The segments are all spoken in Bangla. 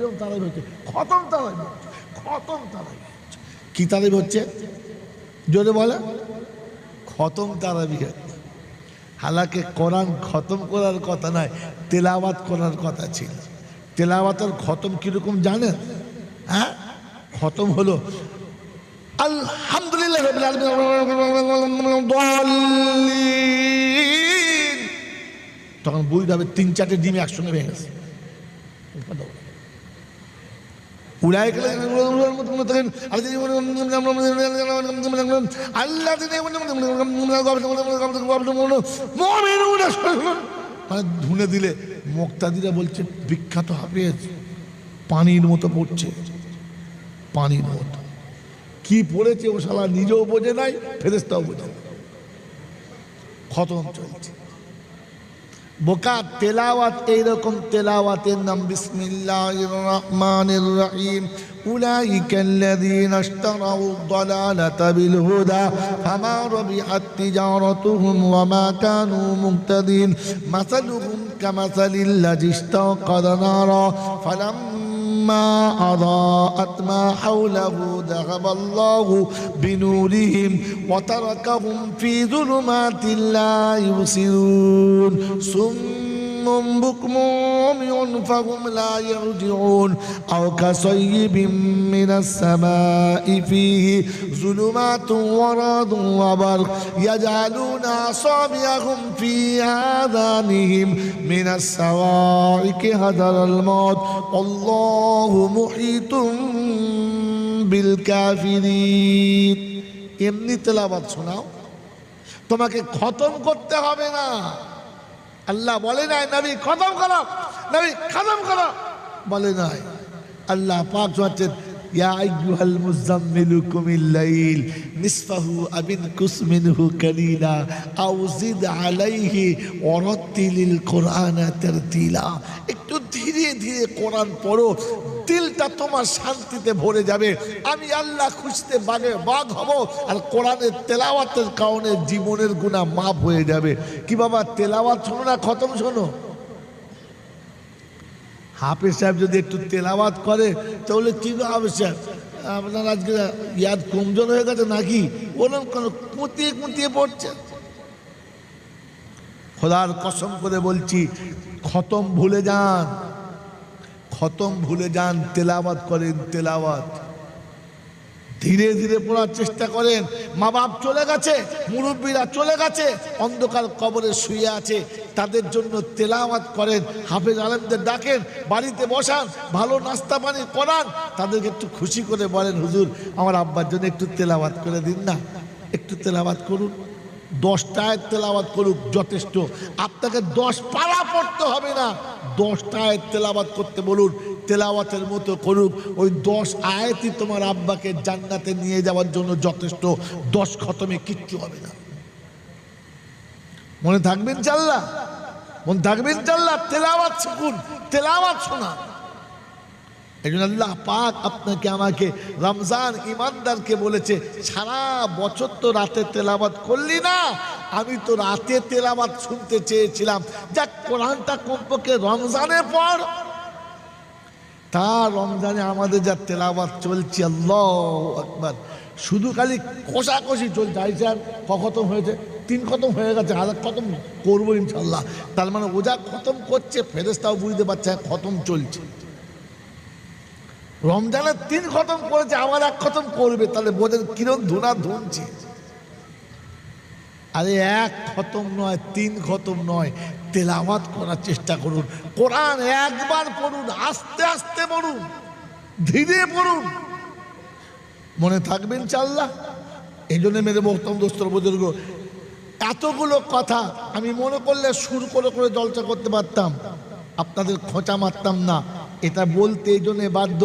কিরকম তারাবি হচ্ছে? খতম তারাবি হচ্ছে, খতম তারাবি হচ্ছে। কি তারাবি হচ্ছে জোরে বলে? খতম তারাবি হচ্ছে। হালাকে কোরআন খতম করার কথা নয়, তেলাওয়াত করার কথা ছিল। তেলাওয়াতের খতম কিরকম জানেন? হ্যাঁ, খতম হলো আলহামদুলিল্লাহ রাব্বিল আলামিন, তখন বুঝতে হবে 3-4টে ডিম একসঙ্গে ভেঙে গেছে। মানে ধুনে দিলে মুক্তাদিরা বলছে বিখ্যাত হাফেজ পানির মতো পড়ছে, পানির মতো। কি পড়েছে ও শালা নিজেও বোঝে নাই, ফেরেশতাও বোঝে না। খতম চলছে। বোকা তেলাওয়াত এইরকম তেলাওয়াতের নাম বিসমিল্লাহির রহমানির রহিম। উলাইকাল্লাযীনা ইশতারাউদ দালালাতা বিল হুদা ফামা রাবিহাত তিজারাতুহুম ওয়া মা কানু মুহতাদিন মাসালুহুম কামাসালিল্লাযী ইশতাওকাদা নারা ফালাম্মা আযাআত মা হাওলাহু যাহাবাল্লাহু বিনুরিহিম ওয়া তারাকাহুম ফি যুলুমাতিন লা ইউবসিরুন সুম্মুম বুকমুম উময়ুন ফাহুম লা ইয়ারজিউন আও কাসাইয়্যিবিম মিনাস সামাই ফীহি যুলুমাতুন ওয়া রাদুন ওয়া বারক ইয়াজআলুনা আসাবিআহুম ফী আযানিহিম মিনাস সাওয়াইকি হাযারাল মাউত আল্লাহু মুহীতুম বিল কাফিরিন। এমনি তেলাওয়াত শোনাও, তোমাকে খতম করতে হবে না। আল্লাহ বলে নাই নবী খতম করো, নবী খতম করো বলে নাই। আল্লাহ পাক বলেন ইয়া আইয়ুহাল মুযাম্মিলু কুমিল লাইল নিসফাহু আবিনকুস মিনহু কালিলা আও জিদ আলাইহি ওয়ারাত্তিলিল কুরআনা তারতিলা। একটু ধীরে ধীরে কোরআন পড়ো, দিলটা তোমার শান্তিতে ভরে যাবে। আমি আল্লাহ খুশিতে বাগ হব, আর কোরআনের তেলাওয়াতের কারণে জীবনের গুনাহ মাফ হয়ে যাবে। কি বাবা তেলাওয়াত শোনো না খতম শোনো? হাফেজ সাহেব যদি একটু তেলাওয়াত করে তাহলে কি হাফেজ সাহেব আপনার আজকে ইয়াদ কমজোর হয়ে গেছে নাকি? বলুন কুঁতিয়ে কুঁতিয়ে পড়ছে। খোদার কসম করে বলছি খতম ভুলে যান, খতম ভুলে যান, তেলাওয়াত করেন, তেলাওয়াত ধীরে ধীরে পড়ার চেষ্টা করেন। মা বাপ চলে গেছে, মুরব্বীরা চলে গেছে, অন্ধকার কবরে শুয়ে আছে, তাদের জন্য তেলাওয়াত করেন, হাফেজ আলেমদের ডাকেন, বাড়িতে বসান, ভালো নাস্তা পানি করান, তাদেরকে একটু খুশি করে বলেন হুজুর আমার আব্বার জন্য একটু তেলাওয়াত করে দিন না, একটু তেলাওয়াত করুন। 10টা আয়াত তেলাওয়াত করুক যথেষ্ট। আপনাকে 10 পারা পড়তে হবে না, 10টা আয়াত তেলাওয়াত করতে বলুন, তেলাওয়াতের মতো করুক। ওই 10 আয়াতই তোমার আব্বাকে জান্নাতে নিয়ে যাওয়ার জন্য যথেষ্ট। 10 খতমে কিচ্ছু হবে না। মনে থাকবেন ইনশাআল্লাহ, মনে থাকবেন ইনশাআল্লাহ। তেলাওয়াত শিখুন, তেলাওয়াত শোনা। এই জন্য আল্লাহ পাক আপনাকে আমাকে রমজান ইমানদারকে বলেছে সারা বছর তো রাতে তেলাওয়াত করলি না, আমি তো রাতে তেলাওয়াত শুনতে চেয়েছিলাম, যাক কোরআনটা কমপক্ষে রমজানে পড়। তা রমজানে আমাদের যা তেলাওয়াত চলছে আল্লাহু আকবার, শুধু খালি কষাকষি চলছে। আইসার খতম হয়েছে, 3 খতম হয়ে গেছে, আর খতম করবো ইনশাল্লাহ। তার মানে ও যা খতম করছে ফেরেশতাও বুঝতে পারছে খতম চলছে। রমজানে 3 খতম করেছে, আবার 1 খতম করবে, তাহলে বোঝেন কিরম ধুনা ধুনছে। আরে 1 খতম নয়, 3 খতম নয়, তেলাওয়াত করার চেষ্টা করুন। কোরআন একবার পড়ুন, আস্তে আস্তে পড়ুন, ধীরে পড়ুন, মনে থাকবে ইনশাআল্লাহ। এই জন্য মেরে বক্তব্য দোস্তর বুজুর্গ, এতগুলো কথা আমি মনে করলে সুর করে করে জলসা করতে পারতাম, আপনাদের খোঁচা মারতাম না। এটা বলতে এই জন্যে বাধ্য,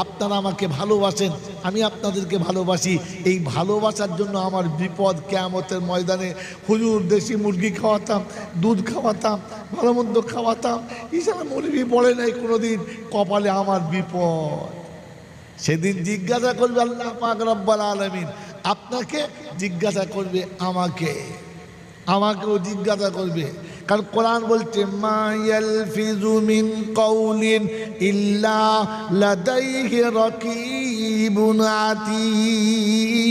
আপনারা আমাকে ভালোবাসেন, আমি আপনাদেরকে ভালোবাসি। এই ভালোবাসার জন্য আমার বিপদ কিয়ামতের ময়দানে। হুজুর দেশি মুরগি খাওয়াতাম, দুধ খাওয়াতাম, ভালো মন্দ খাওয়াতাম, ইশারা মৌলবি বলে নাই কোনোদিন, কপালে আমার বিপদ। সেদিন জিজ্ঞাসা করবে আল্লাহ পাক রব্বুল আলামিন, আপনাকে জিজ্ঞাসা করবে আমাকে, আমাকেও জিজ্ঞাসা করবে। কারণ কোরআন বলছে মা ইয়ালফিজু মিন কওলিন ইল্লা লাদাইহি রাকিবুন আতীদ।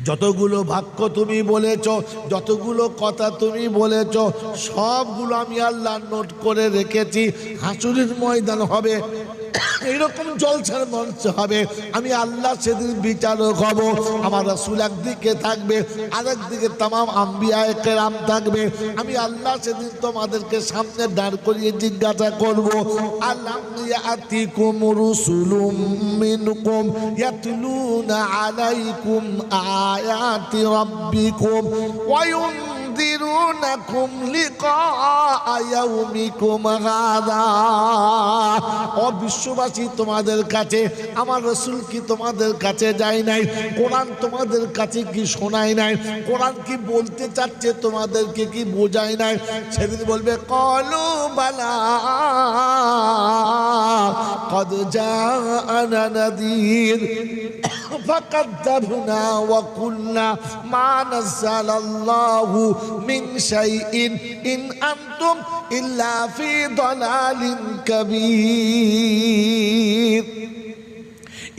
যতগুলো বাক্য তুমি বলেছ, যতগুলো কথা তুমি বলেছ, সবগুলো আমি আল্লাহ নোট করে রেখেছি। হাসুরের ময়দান হবে, এইরকম জলসার মঞ্চ হবে, আমি আল্লাহ সেদিন বিচারক হব। আমার রাসূল একদিকে থাকবে, আরেকদিকে তামাম আম্বিয়ায়ে কেরাম থাকবে। আমি আল্লাহ সেদিন তোমাদেরকে সামনে দাঁড় করিয়ে জিজ্ঞাসা করব, আলাম ইয়াতিকুম রুসুলুম মিনকুম ইয়াতলুনা আলাইকুম আয়াতি রাব্বিকুম ওয়া ينذرونكم لقاء يومكم هذا। ও বিশ্ববাসী, তোমাদের কাছে আমার রাসূল কি তোমাদের কাছে যায় নাই? কোরআন তোমাদের কাছে কি শোনায় নাই? কোরআন কি বলতে চাচ্ছে তোমাদেরকে কি বোঝায় নাই? সেদিন বলবে ক্বালু বালা قد جاءنا نذير فكذبنا وقلنا ما نزل الله من شيء إن أنتم إلا في ضلال كبير।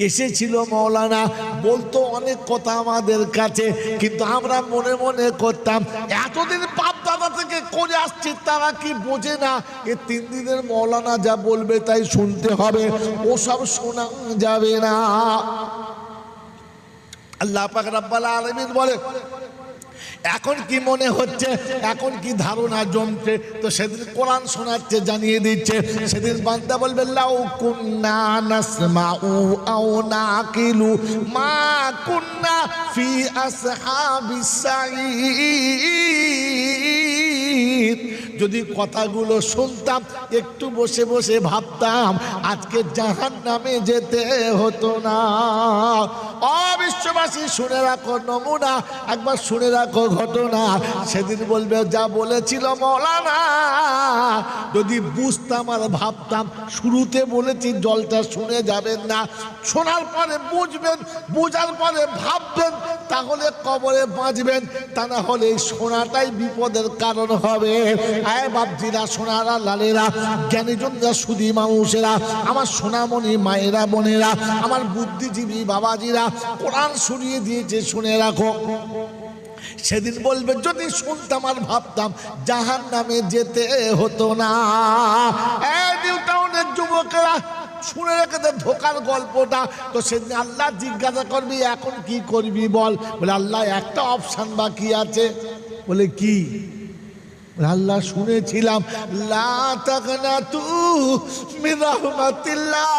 এসেছিল মৌলানা, বলতো অনেক কথা আমাদের কাছে, কিন্তু আমরা মনে মনে করতাম এতদিন বাপ দাদা থেকে করে আসছি, তারা কি বোঝে না এ 3 দিনের মৌলানা যা বলবে তাই শুনতে হবে, ওসব শোনা যাবে না। আল্লাহ পাক রব্বুল আলামিন বলে এখন কি মনে হচ্ছে, এখন কি ধারণা জমছে? তো সেদিন কোরআন শোনাচ্ছে, জানিয়ে দিচ্ছে। সেদিন বান্দা বলবে লাউ কুন্না নাসমাউ আও নাকিলু মা কুন্না ফি আসহাবিস সাঈদ। যদি কথাগুলো শুনতাম, একটু বসে বসে ভাবতাম, আজকে জাহান্নামে যেতে হতো না। অবিশ্ববাসী শুনে রাখো নমুনা, একবার শুনে রাখো ঘটনা। সেদিন বলবে যা বলেছিল মৌলানা, যদি বুঝতাম আর ভাবতাম, শুরুতে বলেছি জলটা শুনে যাবেন না, শোনার পরে বুঝবেন, বুঝার পরে ভাববেন, তাহলে কবরে বাঁচবেন, তা না হলে শোনাটাই বিপদের কারণ হবে। আয় বাপজিরা, সোনারা, লালেরা, জ্ঞানীজনরা, সুধী মানুষেরা, আমার সোনামণি মায়েরা, বোনেরা, আমার বুদ্ধিজীবী বাবাজিরা, কোরআন শুনিয়ে দিয়েছে, শুনে রাখো। সেদিন বলবে যদি শুনতাম আর ভাবতাম, জাহান্নামে যেতে হতো না। নিউ টাউনের যুবকেরা শুনে রেখে দে ধোকার গল্পটা। তো সেদিন আল্লাহ জিজ্ঞাসা করবি এখন কি করবি বল? বলে আল্লাহ একটা অপশন বাকি আছে। বলে কি? আল্লাহ শুনেছিলাম লা তাকনাতু মিন রাহমাতিল্লাহ,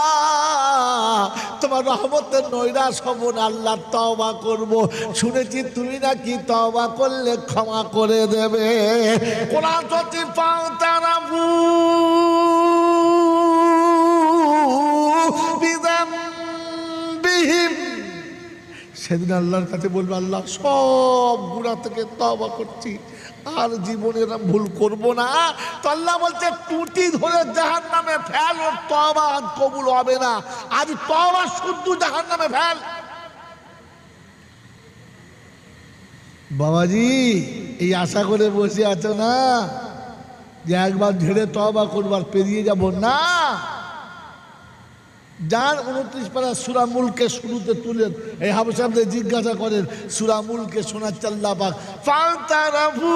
তোমার রহমতের নৈরাশ হব না, আল্লাহ তওবা করব। শুনেছি তুমি নাকি তওবা করলে ক্ষমা করে দেবে। কোরআন যদি পাও তারাবু বিযামবিহিম, সেদিন আল্লাহর কাছে বলবে আল্লাহ সব গুনাহ থেকে তওবা করছি, আর জীবনের ভুল করব না। তো আল্লাহ বলছে টুটি ধরে জাহান্নামে ফেল, ওর তওবা আজ কবুল হবে না, আজ তওবা শুদ্ধ জাহান্নামে ফেল। বাবাজি এই আশা করে বসে আছো না যে একবার ঝেড়ে তওবা করবার পেরিয়ে যাব না। যার 29 পারা সূরা মুলকে শুরুতে তুলেন, এই হাবশাবদের জিজ্ঞাসা করেন সূরা মুলকে শোনাচ্ছে আল্লাহ পাক, ফাতারাফু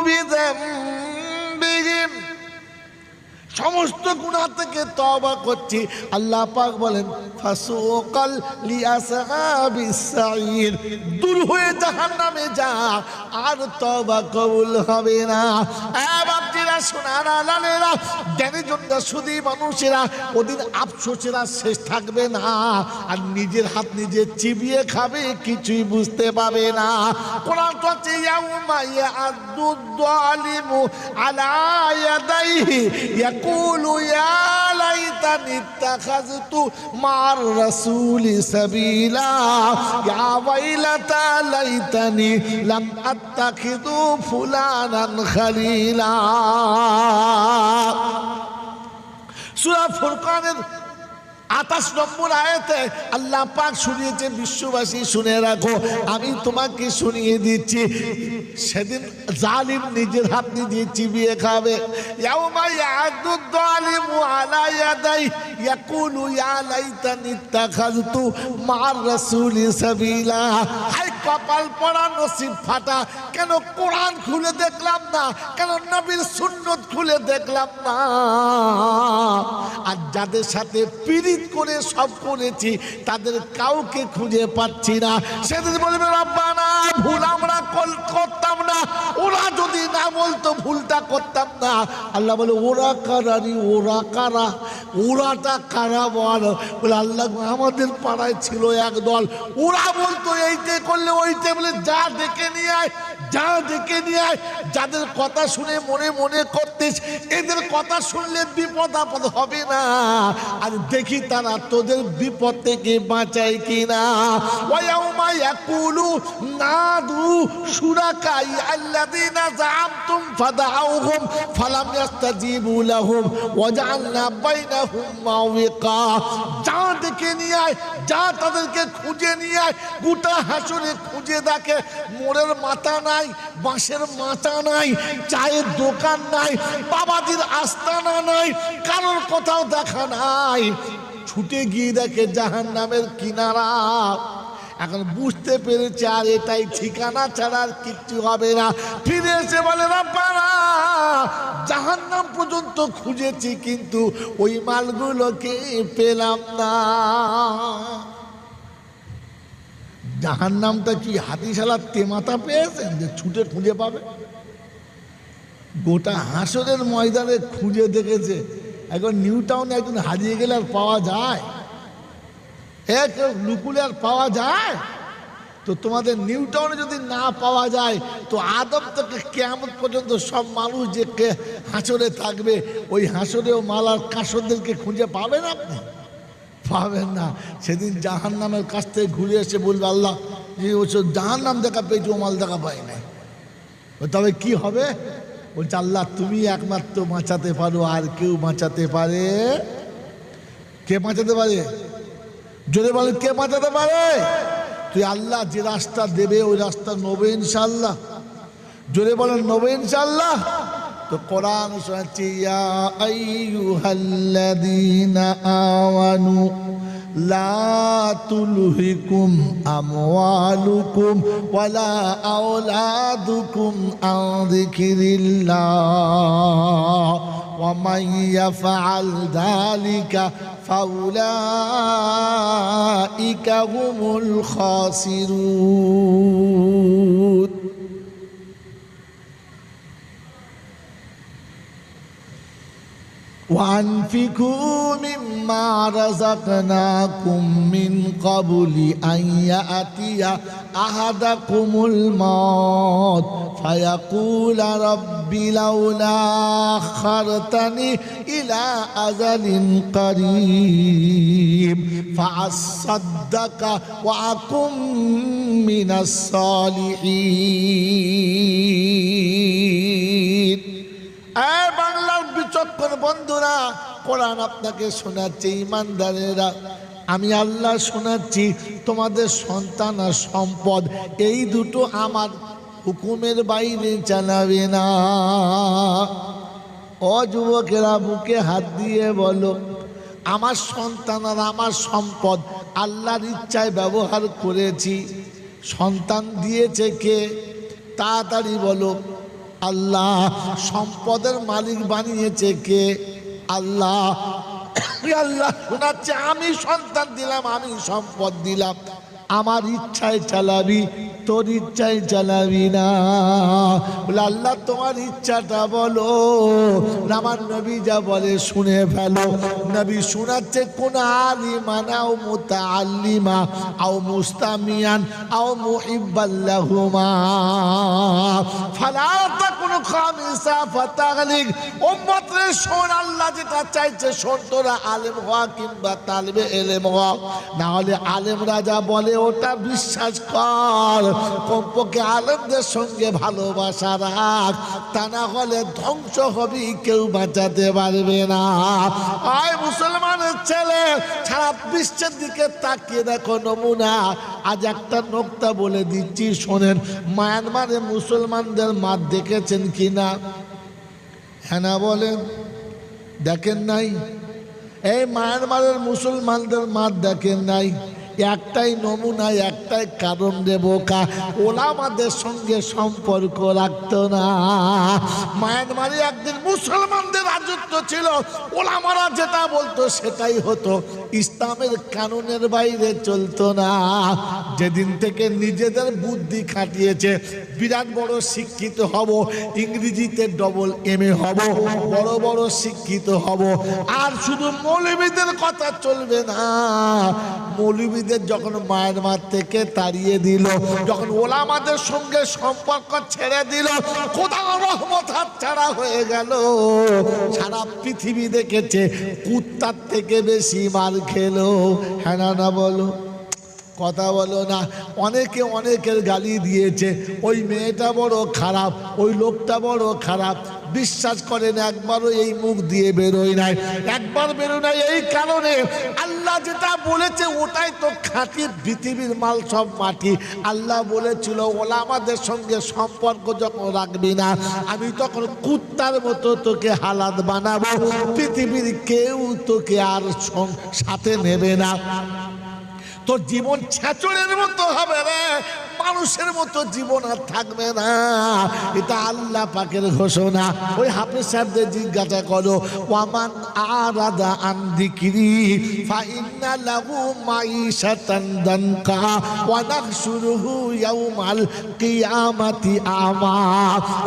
বিযামবিহিম, সমস্ত গুনাহ থেকে তওবা করছি। আল্লাহ পাক বলেন ফাসুকাল লিআসহাবিস সাঈর, দূর হয়ে জাহান্নামে যা, আর তওবা কবুল হবে না। বাপজিরা, সোনারা, লালেরা, জ্ঞানীজনরা, সুধী মানুষেরা, ওদিন আফসোসেরা শেষ থাকবে না, আর নিজের হাত নিজে চিবিয়ে খাবে, কিছুই বুঝতে পাবে না। কোরআন বলছে ইয়াউমা ইয়াদুদ যালিমু আলা ইয়াদাইহি ইয়াকুলু ইয়া লাইতানি ইত্তাখাযতু মা'আর রাসূলি সাবিলা ইয়া ওয়াইলাতা লাইতানি লাম আত্তাখিযু ফুলানান খালিলা। সূরা ফুরকানের 28 নম্বর আয়াতে আল্লাহ পাক শুনিয়েছেন, বিশ্ববাসী শুনে রাখো, আমি তোমাকে শুনিয়ে দিচ্ছি, সেদিন জালিম নিজের হাত নিজে চিবিয়ে খাবে। ইয়াউমা ইয়াদু যালিমু আলা ইয়াদাই ইয়াকুলু ইয়া লাইতানি ইত্তাখাযতু মা'আর রাসূলি সাবিলা। হায় কপাল পড়া, নসিব ফাটা, কেন কোরআন খুলে দেখলাম না, কেন নবীর সুন্নত খুলে দেখলাম না। আর যাদের সাথে পীড়িত করে সব করেছি তাদের কাউকে খুঁজে পাচ্ছি না। সেদিন বলবে রব্বানা, ভুল আমরা করতাম না, ওরা যদি না বলতো ভুলটা করতাম না। আল্লাহ বলে ওরা কারারি, ওরা কারা, ওরাটা কারা বল। বলে আল্লাহ আমাদের পাড়ায় ছিল একদল, ওরা বলতো এইটা করলে ওইটা, বলে যা ডেকে নিয়ে আয়, যা ডেকে নিয়ে আয়। যাদের কথা শুনে মনে মনে করতিস এদের কথা শুনলে বিপদ আপদ হবে না, আর দেখি তারা তোদের বিপদ থেকে বাঁচায় কিনা। ওয়ায়াউমা ইয়াকুলু নাদু শুরাকাই আল্লাযীনা যাআমতুম ফাদাউহুম ফালাম ইস্তাজিবু লাহুম ওয়াজআলনা বাইনাহুম মাওয়িকা। যা ডেকে নিয়ে আয়, যা তাদেরকে খুঁজে নিয়ে আয়। গোটা হাসরে খুঁজে দেখে মোড়ের মাথা নাই, বাঁশের মাথা নাই, চায়ের দোকান নাই, বাবাজির আস্তানা নাই, কারোর কোথাও দেখা নাই। ছুটে গিয়ে দেখে জাহান্নামের কিনারা। এখন বুঝতে পেরেছে আর এটাই ঠিকানা ছাড়া আর কিচ্ছু হবে না। ফিরে এসে বলে রব্বানা, জাহান্নাম পর্যন্ত খুঁজেছি কিন্তু ওই মালগুলোকে পেলাম না। জাহান্নামটা কি হাতিশালার তেমাতা পেয়েছেন যে ছুটে খুঁজে পাবে? গোটা হাসরের ময়দানে খুঁজে দেখেছে। এখন নিউ টাউনে একজন হারিয়ে গেলে আর পাওয়া যায়? কেউ লুকুলে আর পাওয়া যায়? তো তোমাদের নিউ টাউনে যদি না পাওয়া যায় তো আদম থেকে কিয়ামত পর্যন্ত সব মানুষ যে হাসরে থাকবে, ওই হাসরেও মালার কাসরদেরকে খুঁজে পাবেন আপনি? পাবেন না। সেদিন জাহান্নামের কাছ থেকে ঘুরে এসে বলবে আল্লাহ, যে ওসব জাহান্নাম দেখা পেয়েছি, ও মাল দেখা পাই নাই। তবে কি হবে? বলছে আল্লাহ তুমি একমাত্র বাঁচাতে পারো, আর কেউ বাঁচাতে পারে? কে বাঁচাতে পারে? জোরে বলেন, কে বাঁচাতে পারে? তুই আল্লাহ যে রাস্তা দেবে ওই রাস্তা নেবে ইনশাআল্লাহ। জোরে বলেন নেবে ইনশাআল্লাহ। তো কোরআন শোনাচ্ছে, ইয়া আইয়ুহাল্লাযীনা আমানু লা তুলহিকুম আমওয়ালুকুম ওয়ালা আওলাদুকুম আন যিকরিল্লাহ ওয়া মান ইয়াফআল যালিকা ফাউলাইকা হুমুল খাসিরুন। وأنفقوا مما رزقناكم من قبل أن يأتي أحدكم الموت فيقول رب لولا أخرتني إلى أجل قريب فأصدق وأكن من الصالحين। বাংলার বিচক্ষণ বন্ধুরা, কোরআন আপনাকে শোনাচ্ছে, ইমানদারেরা আমি আল্লাহ শোনাচ্ছি, তোমাদের সন্তান আর সম্পদ এই দুটো আমার হুকুমের বাইরে চালাবে না। ও যুবকেরা, বুকে হাত দিয়ে বলো, আমার সন্তান আর আমার সম্পদ আল্লাহর ইচ্ছায় ব্যবহার করেছি। সন্তান দিয়েছে কে? তাড়াতাড়ি বলো। আল্লাহ। সম্পদের মালিক বানিয়েছে কে? আল্লাহ। আল্লাহ শোনাচ্ছে, আমি সন্তান দিলাম, আমি সম্পদ দিলাম, আমার ইচ্ছায় চালাবি, তোর ইচ্ছায় চালাবি না। বলে আল্লাহ তোমার ইচ্ছাটা বলো। আমার নবী যা বলে শুনে ফেলো। নবী শোনাচ্ছে, কোন আলিমান আও মুতাআল্লিমা আও মুস্তামিয়ান আও মুহিব্বাল্লাহুমা ফালা তাকুনু খামিসা ফাতাগলিক। উম্মত রে শোন, আল্লাহ যেটা চাইছে শোন, তোরা আলেম হওয়া কিংবা তালিবে ইলম হওয়া, না হলে আলেম রাজা বলে ওটা বিশ্বাস কর। কমপক্ষে আলেমদের সঙ্গে ভালোবাসা রাখ, তা না হলে ধ্বংস হবি, কেউ বাঁচাতে পারবে না। আয় মুসলমানের ছেলে, সারা বিশ্বের দিকে তাকিয়ে দেখো নমুনা। আজ একটা নোকতা বলে দিচ্ছি শোনেন, মায়ানমারে মুসলমানদের মাঠ দেখেছেন কিনা? হ্যাঁ না বলেন, দেখেন নাই? এই মায়ানমারের মুসলমানদের মাঠ দেখেন নাই? একটাই নমুনা, একটাই কারণ রে বোকা, ওলামাদের সঙ্গে সম্পর্ক রাখতো না। মায়ানমারে একদিন মুসলমানদের রাজত্ব ছিল, ওলামারা যেটা বলতো সেটাই হতো, ইসলামের কানুনের বাইরে চলতো না। যেদিন থেকে নিজেদের বুদ্ধি খাটিয়েছে, বিরাট বড় শিক্ষিত হব, ইংরেজিতে ডবল MA হব, বড় বড় শিক্ষিত হব, আর শুধু মৌলবীদের কথা চলবে না। মৌলবীদের যখন মায়ানমার থেকে তাড়িয়ে দিল, যখন ওলামাদের সঙ্গে সম্পর্ক ছেড়ে দিল, খোদার রহমত হাতছাড়া হয়ে গেল। সারা পৃথিবী দেখেছে কুত্তার থেকে বেশি মার খেলো। হ্যাঁ না বলো, কথা বলো না। অনেকে অনেকের গালি দিয়েছে, ওই মেয়েটা বড় খারাপ, ওই লোকটা বড় খারাপ। বিশ্বাস করেন একবারও এই মুখ দিয়ে বেরোয় নাই, একবার বেরোয় নাই। এই কারণে আল্লাহ যেটা বলেছে ওটাই তো খাঁটি, পৃথিবীর মাল সব মাটি। আল্লাহ বলেছিল ওলামাদের সঙ্গে সম্পর্ক যখন রাখবি না, আমি তখন কুত্তার মতো তোকে হালাত বানাবো, পৃথিবীর কেউ তোকে আর সাথে নেবে না। তোর জীবন ছেচড়ের মতো হবে রে, মানুষের মতো জীবন আর থাকবে না। এটা আল্লাহ পাকের ঘোষণা। ওই হাফেজ সাহেবদের জিজ্ঞাসা করো, ওয়ামান আরাদা আন যিকরি ফাইন্না লাহু মাইশাতান দানকা ওয়া নাহশুরুহু ইয়াউমাল কিয়ামাতি আমা।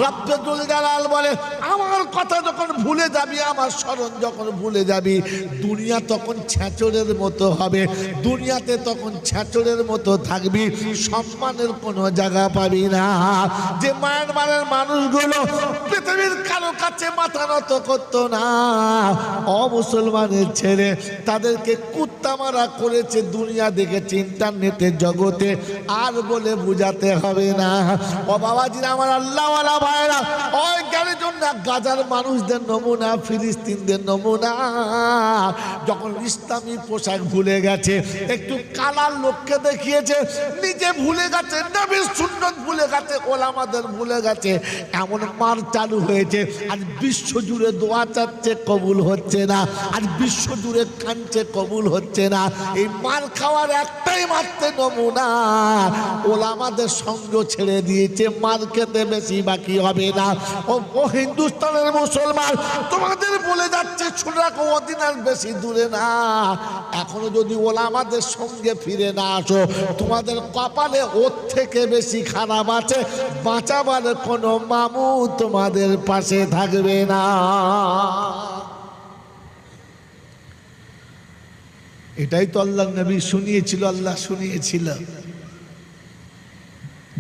রব্বুল জালাল বলে, আমার কথা যখন ভুলে যাবি, আমার স্মরণ যখন ভুলে যাবি, দুনিয়া তখন ছেচড়ের মতো হবে, দুনিয়াতে তখন ছেচড়ের মতো থাকবি, সম্মানের কোনো জায়গা পাবি না। যে মায়ানমারের মানুষগুলো পৃথিবীর কারো কাছে মাথা নত করতো না, অমুসলমানের ছেলে, তাদেরকে কুত্তা মারা করেছে, দুনিয়া দেখেছে, ইন্টারনেটের জগতে, আর বলে বুঝাতে হবে না। ও বাবাজিরা, আমার আল্লাহওয়ালা ভাইরা, ওই জ্ঞানের জন্য গাজার মানুষদের নমুনা, ফিলিস্তিনদের নমুনা, যখন ইসলামী পোশাক ভুলে গেছে, একটু কালার লোককে দেখিয়েছে, নিজে ভুলে গেছে, নবীর সুন্নত ভুলে গেছে, ওলামাদের ভুলে গেছে, এমন মার চালু হয়েছে। আজ বিশ্ব জুড়ে দোয়া চাচ্ছে, কবুল হচ্ছে না। আজ বিশ্ব জুড়ে কাঁদছে, কবুল হচ্ছে না। এই মার খাওয়ার একটাই মাত্র নমুনা, ওলামাদের সঙ্গ ছেড়ে দিয়েছে, মার খেতে বেশি বাকি হবে না। ও হিন্দুস্তানের মুসলমান, তোমাদের বলে যাচ্ছে, শুনে রাখো, ওদিন আর বেশি দূরে না। এখনো যদি ওলামাদের সঙ্গে ফিরে না আসো, তোমাদের কপালে ওর থেকে বেশি খারাপ আছে, বাঁচাবার কোনো মামু তোমাদের পাশে থাকবে না। এটাই তো আল্লাহ নবী শুনিয়েছিল, আল্লাহ শুনিয়েছিল।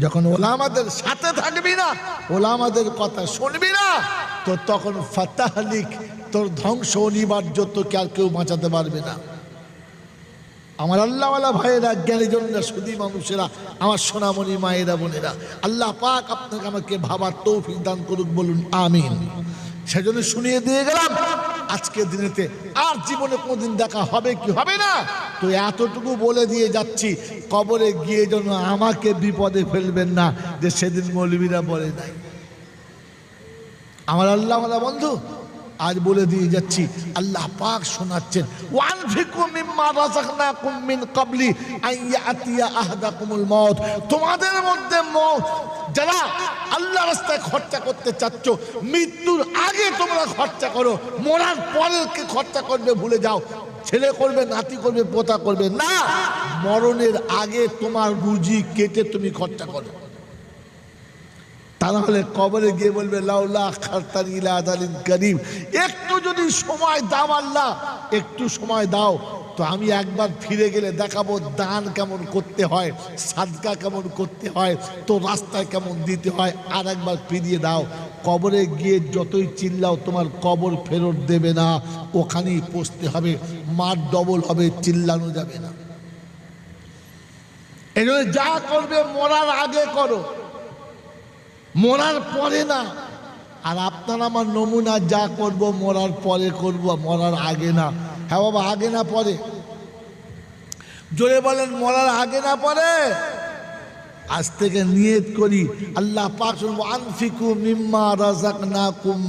যখন ওলামাদের সাথে থাকবি না, ওলামাদের কথা শুনবি না, তো তখন ফাতাহলিক, তোর ধ্বংস অনিবার্য, তোকে আর কেউ বাঁচাতে পারবে না। আমার আল্লাহওয়ালা ভাইয়েরা, জ্ঞানী জনেরা, সুধী মানুষেরা, আমার সোনামণি মায়েরা, বোনেরা, আল্লাহ পাক আপনাকে আমাকে ভাবার তৌফিক দান করুক, বলুন আমিন। সেজন্য শুনিয়ে দিয়ে গেলাম আজকের দিনেতে, আর জীবনে কোনদিন দেখা হবে কি হবে না, তো এতটুকু বলে দিয়ে যাচ্ছি, কবরে গিয়ে যেন আমাকে বিপদে ফেলবেন না, যে সেদিন মৌলবীরা বলে নাই। আমার আল্লাহওয়ালা বন্ধু, আজ বলে দিয়ে যাচ্ছি, আল্লাহ পাক শোনাচ্ছেন, ওয়ানফিকু মিম্মা রাযাকনাকুম মিন ক্বাবলি আন ইয়াতিয়া আহাদাকুমুল মাউত। তোমাদের মধ্যে যারা আল্লাহ রাস্তায় খরচা করতে চাচ্ছ, মৃত্যুর আগে তোমরা খরচা করো, মরার পরে কে খরচা করবে ভুলে যাও। ছেলে করবে, নাতি করবে, পোতা করবে না, মরণের আগে তোমার রুজি কেটে তুমি খরচা করো। তা নাহলে কবরে গিয়ে বলবে, লাউলা আখারতানি ইলা আজালিন কারীম, একটু যদি সময় দাও আল্লাহ, একটু সময় দাও, তো আমি একবার ফিরে গেলে দেখাবো দান কেমন করতে হয়, সাদকা কেমন করতে হয়, তো রাস্তায় কেমন দিতে হয়, আর একবার ফিরিয়ে দাও। কবরে গিয়ে যতই চিল্লাও, তোমার কবর ফেরত দেবে না, ওখানেই পৌঁছতে হবে, মার ডবল হবে, চিল্লানো যাবে না। এই জন্য যা করবে মরার আগে করো, মরার পরে না। আর আপনার আমার নমুনা, যা করব মরার পরে করব, মরার আগে না। হ্যাঁ বাবা, আগে না পরে? জোরে বলেন, মরার আগে না পরে? আজ থেকে নিয়ত করি, আল্লাহ পাক আনফিকু মিম্মা রাযাকনাকুম,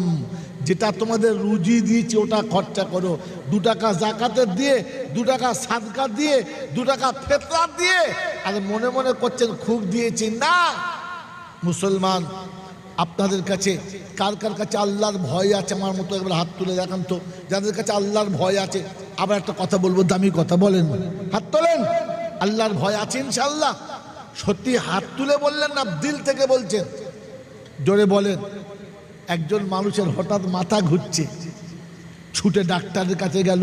যেটা তোমাদের রুজি দিয়েছি ওটা খরচা করো। 2 টাকা জাকাতের দিয়ে, 2 টাকা সাদকা দিয়ে, 2 টাকা ফিতরা দিয়ে। আর মনে মনে করছেন খুব দিয়েছি না। মুসলমান, আপনাদের কাছে কার কার কাছে আল্লাহর ভয় আছে? আমার মতো একবার হাত তুলে দেখান তো, যাদের কাছে আল্লাহর ভয় আছে। আবার একটা কথা বলবো, দামি কথা, বলেন, হাত তোলেন। আল্লাহর ভয় আছে ইনশাআল্লাহ? সত্যি হাত তুলে বললেন না দিল থেকে বলছেন? জোরে বলেন। একজন মানুষের হঠাৎ মাথা ঘুরছে, ছুটে ডাক্তারের কাছে গেল।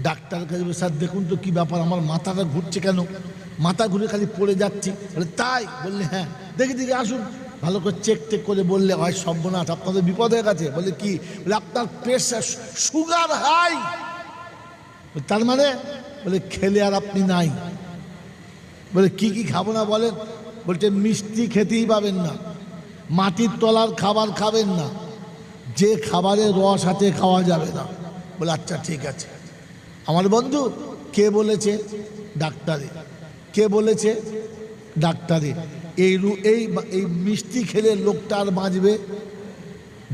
ডাক্তারের কাছে, স্যার দেখুন তো কি ব্যাপার, আমার মাথাটা ঘুরছে কেন? মাথা ঘুরে খালি পড়ে যাচ্ছি। বলে তাই? বললে হ্যাঁ। দেখি দেখি আসুন। ভালো করে চেক টেক করে বললে, হয় সর্বনাশ, আপনাদের বিপদ হয়ে গেছে। বলে কি? বলে আপনার প্রেশার, সুগার হাই। তার মানে? বলে খেলে আর আপনি নাই। বলে কি কি খাবো না বলেন? বলছে মিষ্টি খেতেই পাবেন না, মাটির তলার খাবার খাবেন না, যে খাবারের রস আছে খাওয়া যাবে না। বলে আচ্ছা ঠিক আছে। আমার বন্ধু, কে বলেছে? ডাক্তারে। কে বলেছে? ডাক্তারে। এই এই মিষ্টি খেলে লোকটা আর বাঁচবে?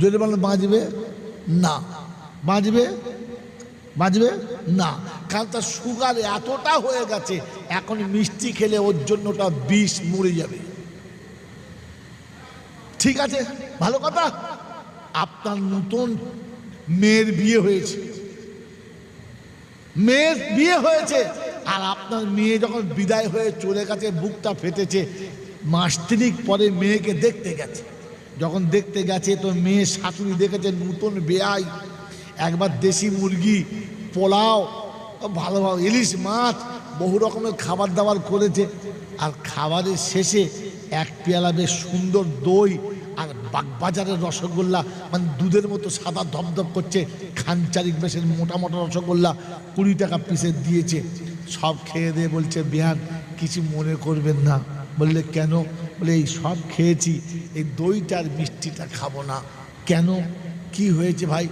যদি বলেন বাঁচবে না। বাঁচবে? বাঁচবে না, কারণ তার সুগার এতটা হয়ে গেছে, এখন মিষ্টি খেলে ওর জন্যটা বিষ, মরে যাবে। ঠিক আছে, ভালো কথা। আপনার নতুন মেয়ের বিয়ে হয়েছে, মেয়ের বিয়ে হয়েছে, আর আপনার মেয়ে যখন বিদায় হয়ে চলে গেছে, বুকটা ফেটেছে। মাস 3 পরে মেয়েকে দেখতে গেছে। যখন দেখতে গেছে তো মেয়ে শাশুড়ি দেখেছে নতুন বেয়াই, একবার দেশি মুরগি, পোলাও, ভালো ভালো ইলিশ মাছ, বহু রকমের খাবার দাবার করেছে। আর খাবারের শেষে 1 পেয়ালা বেশ সুন্দর দই আর বাগবাজারের রসগোল্লা, মানে দুধের মতো সাদা ধপধপ করছে, খানচারিক বেশের মোটা মোটা রসগোল্লা 20 টাকা পিসে দিয়েছে। সব খেয়ে দিয়ে বলছে, বিয়ান কিছু মনে করবেন না। বললে কেন? বলে এই সব খেয়েছি, এই দইটার মিষ্টিটা খাবো না। কেন? কি হয়েছে ভাই?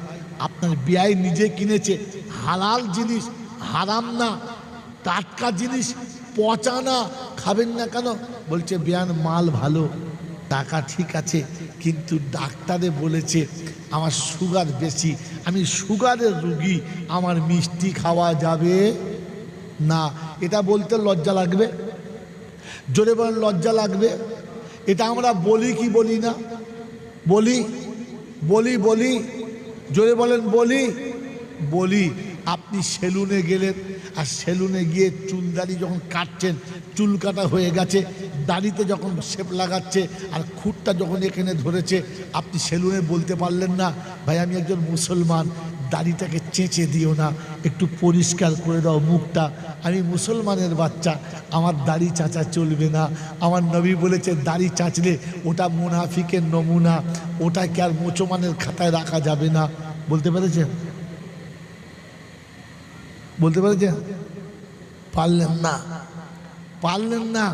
আপনার বিয়াই নিজে কিনেছে, হালাল জিনিস, হারাম না, টাটকা জিনিস, পচা না, খাবেন না কেন? বলছে বিয়ান মাল ভালো, টাকা ঠিক আছে, কিন্তু ডাক্তারে বলেছে আমার সুগার বেশি, আমি সুগারের রুগী, আমার মিষ্টি খাওয়া যাবে না। এটা বলতে লজ্জা লাগবে? জোরে বলেন, লজ্জা লাগবে? এটা আমরা বলি কি বলি না? বলি বলি বলি জোরে বলেন, বলি বলি। আপনি সেলুনে গেলেন, আর সেলুনে গিয়ে চুল দাড়ি যখন কাটছেন, চুল কাটা হয়ে গেছে, দাড়িতে যখন শেপ লাগাচ্ছে আর খুঁটটা যখন এখানে ধরেছে, আপনি সেলুনে বলতে পারলেন না, ভাই আমি একজন মুসলমান, দাড়িটাকে চেঁচে দিও না, একটু পরিষ্কার করে দাও মুখটা, আমি মুসলমানের বাচ্চা, আমার দাড়ি চাঁচা চলবে না। আমার নবী বলেছে দাড়ি চাঁচলে ওটা মুনাফিকের নমুনা, ওটাকে আর মুসলমানের খাতায় রাখা যাবে না। বলতে পেরেছেন? বলতে পেরেছেন? পারলেন না, পারলেন না।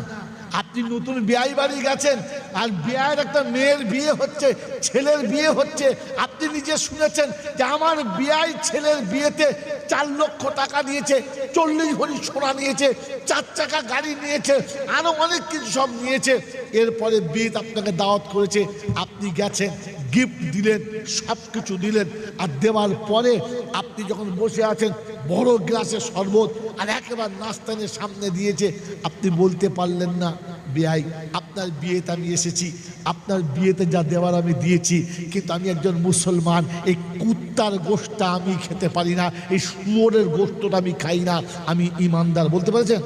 আপনি নতুন বিয়ে বাড়ি গেছেন, আর বিয়ের একটা মেয়ের বিয়ে হচ্ছে, ছেলের বিয়ে হচ্ছে, আপনি নিজে শুনেছেন যে আমার বিয়াই ছেলের বিয়েতে 4 লক্ষ টাকা নিয়েছে, 40 ভরি সোনা নিয়েছে, 4 চাকা গাড়ি নিয়েছে, আরো অনেক কিছু সব নিয়েছে। এরপরে বিয়েতে আপনাকে দাওয়াত করেছে, আপনি গেছেন, গিফট দিলেন, সব কিছু দিলেন, আর দেওয়ার পরে আপনি যখন বসে আছেন, বড় গ্লাসে শরবত আর একেবারে নাস্তানের সামনে দিয়েছে, আপনি বলতে পারলেন না, বিয়াই আপনার বিয়েতে আমি এসেছি, আপনার বিয়েতে যা দেওয়ার আমি দিয়েছি, কিন্তু আমি একজন মুসলমান, এই কুত্তার গোশতটা আমি খেতে পারি না, এই শুয়োরের গোশতটা আমি খাই না, আমি ইমানদার। বলতে পেরেছেন?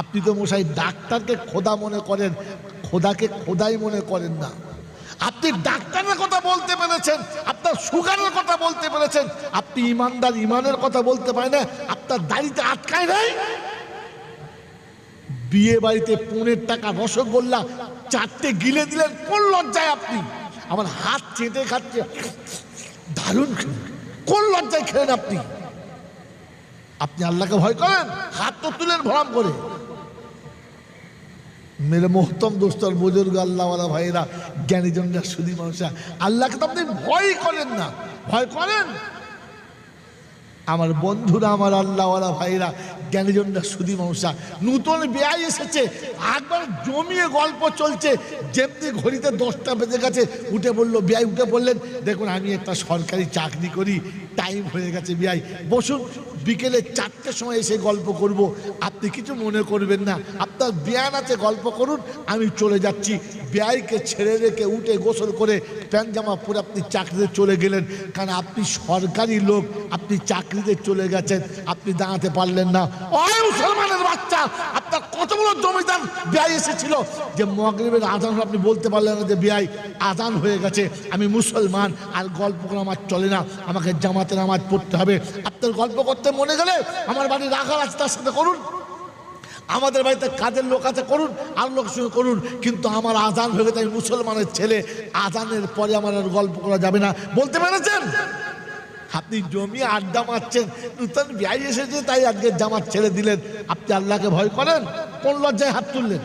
আপনি তো মশাই ডাক্তারকে খোদা মনে করেন, খোদাকে খোদাই মনে করেন না। আপনি ডাক্তারের কথা বলতে পেরেছেন, আপনার সুগারের কথা বলতে পেরেছেন, আপনি ইমানদার, ইমানের কথা বলতে পারেন না, আপনার দাড়িতে আটকায় নাই। বিয়ে বাড়িতে 15 টাকা রসগোল্লা 4টে গিলে দিলেন, কোন লজ্জায় আপনি? আমার হাত চেটে খাচ্ছে, দারুণ, কোন লজ্জায় খেলেন আপনি? আপনি আল্লাহকে ভয় করেন? হাত তো তুলেন ভরাম করে। মেরে মোহতম দোস্তর বুজুর্গ আল্লাহওয়ালা ভাইরা, জ্ঞানীজনরা, সুধী মানুষরা, আল্লাহকে তো আপনি ভয় করেন না। ভয় করেন? আমার বন্ধুরা, আমার আল্লাহওয়ালা ভাইরা, জ্ঞানীজনরা, সুধী মানুষরা, নূতন বেয়াই এসেছে, একবার জমিয়ে গল্প চলছে। যেমনি ঘড়িতে 10টা বেজে গেছে, উঠে বললো বেয়াই, উঠে বললেন, দেখুন আমি একটা সরকারি চাকরি করি, টাইম হয়ে গেছে বেয়াই, বসুন, বিকেলে 4টের সময় এসে গল্প করব, আপনি কিছু মনে করবেন না, আপনার বিয়ান আছে, গল্প করুন, আমি চলে যাচ্ছি। বেয়াইকে ছেড়ে রেখে উঠে গোসল করে প্যান্ট জামা পরে আপনি চাকরিতে চলে গেলেন, কারণ আপনি সরকারি লোক, আপনি চাকরিতে চলে গেছেন, আপনি দাঁড়াতে পারলেন না। ওই মুসলমানের বাচ্চা, আপনার কত বড় জমিদার বেয়াই এসেছিল যে মাগরিবের আজান আপনি বলতে পারলেন না যে বেয়াই আজান হয়ে গেছে, আমি মুসলমান, আর গল্প করে আমার চলে না, আমাকে জামাতে নামাজ পড়তে হবে। আপনার গল্প করতে মনে গেলে আমার বাড়ি রাখার আছে, তার সাথে করুন, আমাদের বাড়িতে কাজের লোক আছে, করুন, আর লোক সঙ্গে করুন, কিন্তু আমার আজান হয়ে গেছে, আমি মুসলমানের ছেলে, আজানের পরে আমার আর গল্প করা যাবে না। বলতে পেরেছেন? আপনি জমি আড্ডা মারছেন, নূতন বেয়াই এসেছে তাই আজকে জামাত ছেড়ে দিলেন। আপনি আল্লাহকে ভয় করেন? কোন লজ্জায় হাত তুললেন?